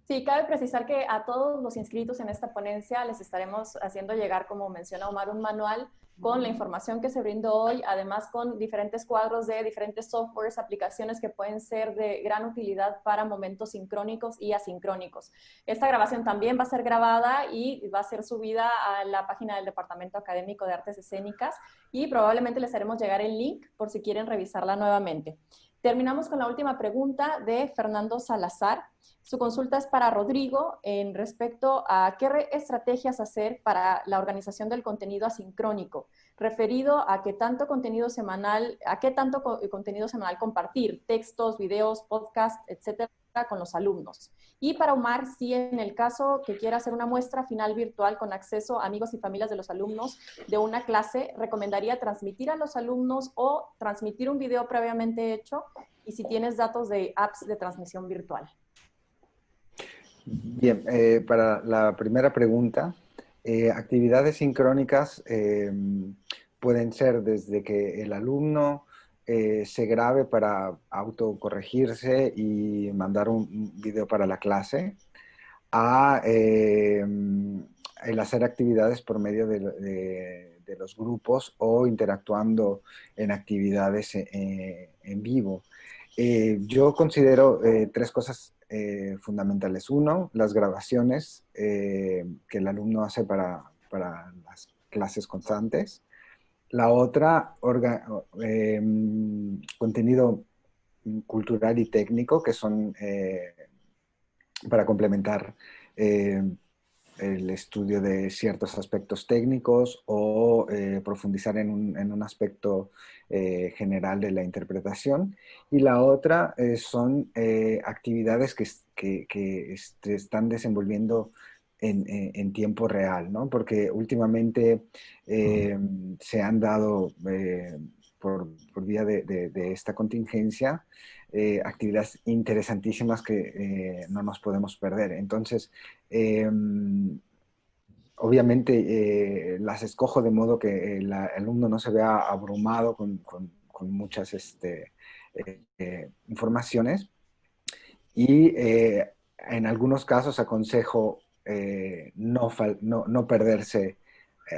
Sí, cabe precisar que a todos los inscritos en esta ponencia les estaremos haciendo llegar, como menciona Omar, un manual con la información que se brindó hoy, además con diferentes cuadros de diferentes softwares, aplicaciones que pueden ser de gran utilidad para momentos sincrónicos y asincrónicos. Esta grabación también va a ser grabada y va a ser subida a la página del Departamento Académico de Artes Escénicas y probablemente les haremos llegar el link por si quieren revisarla nuevamente. Terminamos con la última pregunta de Fernando Salazar. Su consulta es para Rodrigo en respecto a qué estrategias hacer para la organización del contenido asincrónico, referido a qué tanto contenido semanal compartir, textos, videos, podcasts, etcétera, con los alumnos. Y para Omar, sí, en el caso que quiera hacer una muestra final virtual con acceso a amigos y familias de los alumnos de una clase, recomendaría transmitir a los alumnos o transmitir un video previamente hecho, y si tienes datos de apps de transmisión virtual. Bien, para la primera pregunta, actividades sincrónicas pueden ser desde que el alumno se grabe para autocorregirse y mandar un video para la clase, a el hacer actividades por medio de los grupos o interactuando en actividades en vivo. Yo considero tres cosas fundamentales. Uno, las grabaciones que el alumno hace para las clases constantes. La otra, contenido cultural y técnico, que son para complementar el estudio de ciertos aspectos técnicos o profundizar en un aspecto general de la interpretación. Y la otra son actividades que se están desenvolviendo en tiempo real, ¿no? Porque últimamente se han dado, por vía de esta contingencia, actividades interesantísimas que no nos podemos perder. Entonces, obviamente las escojo de modo que el alumno no se vea abrumado con muchas informaciones, y en algunos casos aconsejo no perderse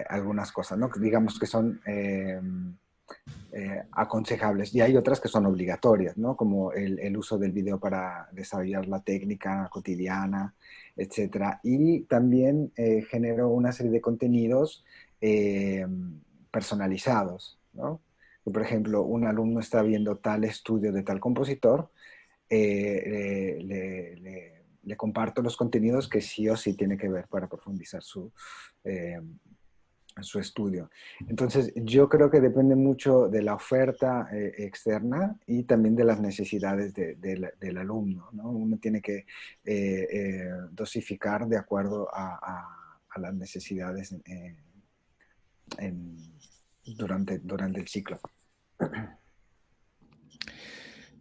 algunas cosas, ¿no? Digamos que son aconsejables, y hay otras que son obligatorias, ¿no? Como el uso del video para desarrollar la técnica cotidiana, etcétera. Y también genero una serie de contenidos personalizados, ¿no? Por ejemplo, un alumno está viendo tal estudio de tal compositor, le comparto los contenidos que sí o sí tiene que ver para profundizar su estudio. Entonces, yo creo que depende mucho de la oferta externa y también de las necesidades del alumno, ¿no? Uno tiene que dosificar de acuerdo a las necesidades durante el ciclo.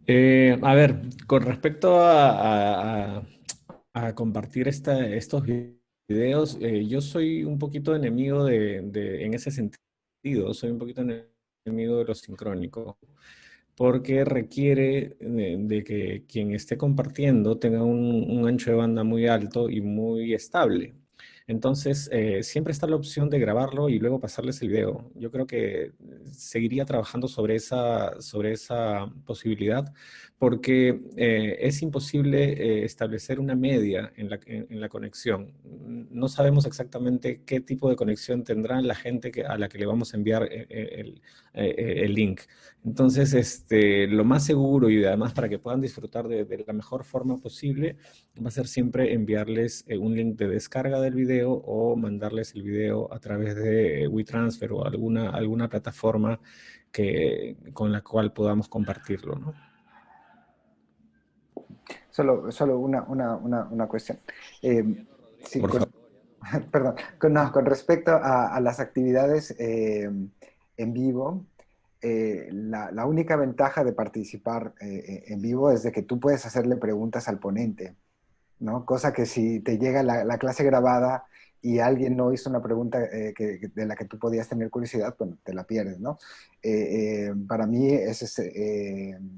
A ver, con respecto a compartir estos videos, yo soy un poquito enemigo en ese sentido, soy un poquito enemigo de lo sincrónico, porque requiere de que quien esté compartiendo tenga un ancho de banda muy alto y muy estable. Entonces, siempre está la opción de grabarlo y luego pasarles el video. Yo creo que seguiría trabajando sobre esa posibilidad, porque es imposible establecer una media en la conexión. No sabemos exactamente qué tipo de conexión tendrá la gente a la que le vamos a enviar el link. Entonces, lo más seguro y además para que puedan disfrutar de la mejor forma posible, va a ser siempre enviarles un link de descarga del video o mandarles el video a través de WeTransfer o alguna plataforma con la cual podamos compartirlo, ¿no? Solo una cuestión. Sí, Por favor. perdón, con respecto a las actividades en vivo, la única ventaja de participar en vivo es de que tú puedes hacerle preguntas al ponente, ¿no? Cosa que si te llega la clase grabada y alguien no hizo una pregunta de la que tú podías tener curiosidad, bueno, te la pierdes, ¿no? Para mí esa es,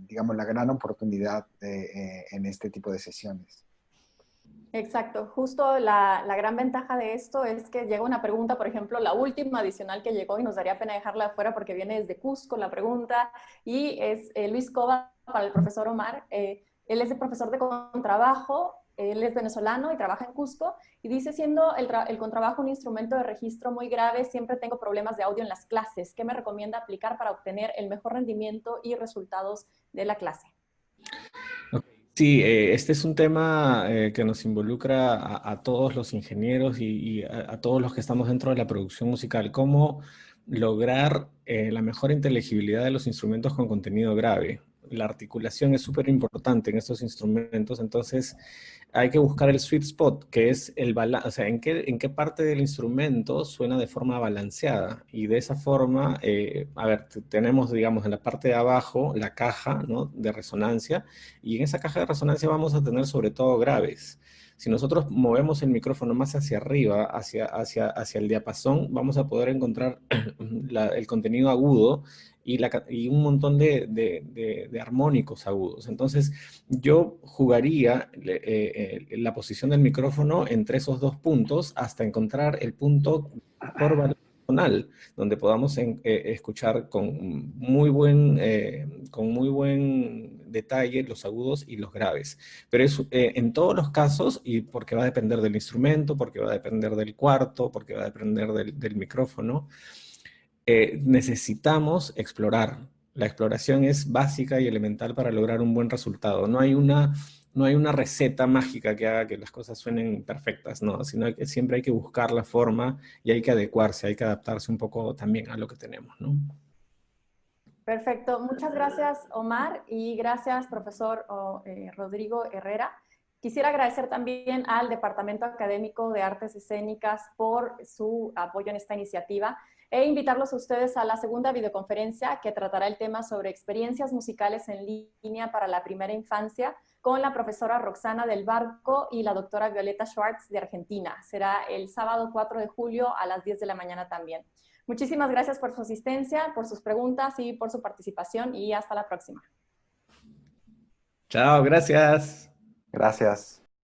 digamos, la gran oportunidad en este tipo de sesiones. Exacto, justo la gran ventaja de esto es que llega una pregunta, por ejemplo, la última adicional que llegó, y nos daría pena dejarla afuera porque viene desde Cusco la pregunta, y es Luis Cova para el profesor Omar. Él es el profesor de contrabajo, él es venezolano y trabaja en Cusco, y dice: siendo el contrabajo un instrumento de registro muy grave, siempre tengo problemas de audio en las clases. ¿Qué me recomienda aplicar para obtener el mejor rendimiento y resultados de la clase? Sí, este es un tema que nos involucra a todos los ingenieros y a todos los que estamos dentro de la producción musical. ¿Cómo lograr la mejor inteligibilidad de los instrumentos con contenido grave? la articulación es súper importante en estos instrumentos, entonces hay que buscar el sweet spot, que es el balance, o sea, en qué parte del instrumento suena de forma balanceada. Y de esa forma, a ver, tenemos, digamos, en la parte de abajo la caja, ¿no?, de resonancia, y en esa caja de resonancia vamos a tener sobre todo graves. Si nosotros movemos el micrófono más hacia arriba, hacia el diapasón, vamos a poder encontrar el contenido agudo y un montón de armónicos agudos. Entonces, yo jugaría la posición del micrófono entre esos dos puntos hasta encontrar el punto por tonal, donde podamos escuchar con muy buen detalle los agudos y los graves. Pero es en todos los casos, y porque va a depender del instrumento, porque va a depender del cuarto, porque va a depender del micrófono, necesitamos explorar. La exploración es básica y elemental para lograr un buen resultado. No hay una receta mágica que haga que las cosas suenen perfectas, no, sino que siempre hay que buscar la forma y hay que adecuarse, hay que adaptarse un poco también a lo que tenemos, ¿no? Perfecto. Muchas gracias, Omar, y gracias, profesor Rodrigo Herrera. Quisiera agradecer también al Departamento Académico de Artes Escénicas por su apoyo en esta iniciativa e invitarlos a ustedes a la segunda videoconferencia que tratará el tema sobre experiencias musicales en línea para la primera infancia con la profesora Roxana del Barco y la doctora Violeta Schwartz de Argentina. Será el sábado 4 de julio a las 10 de la mañana también. Muchísimas gracias por su asistencia, por sus preguntas y por su participación y hasta la próxima. Chao, gracias. Gracias.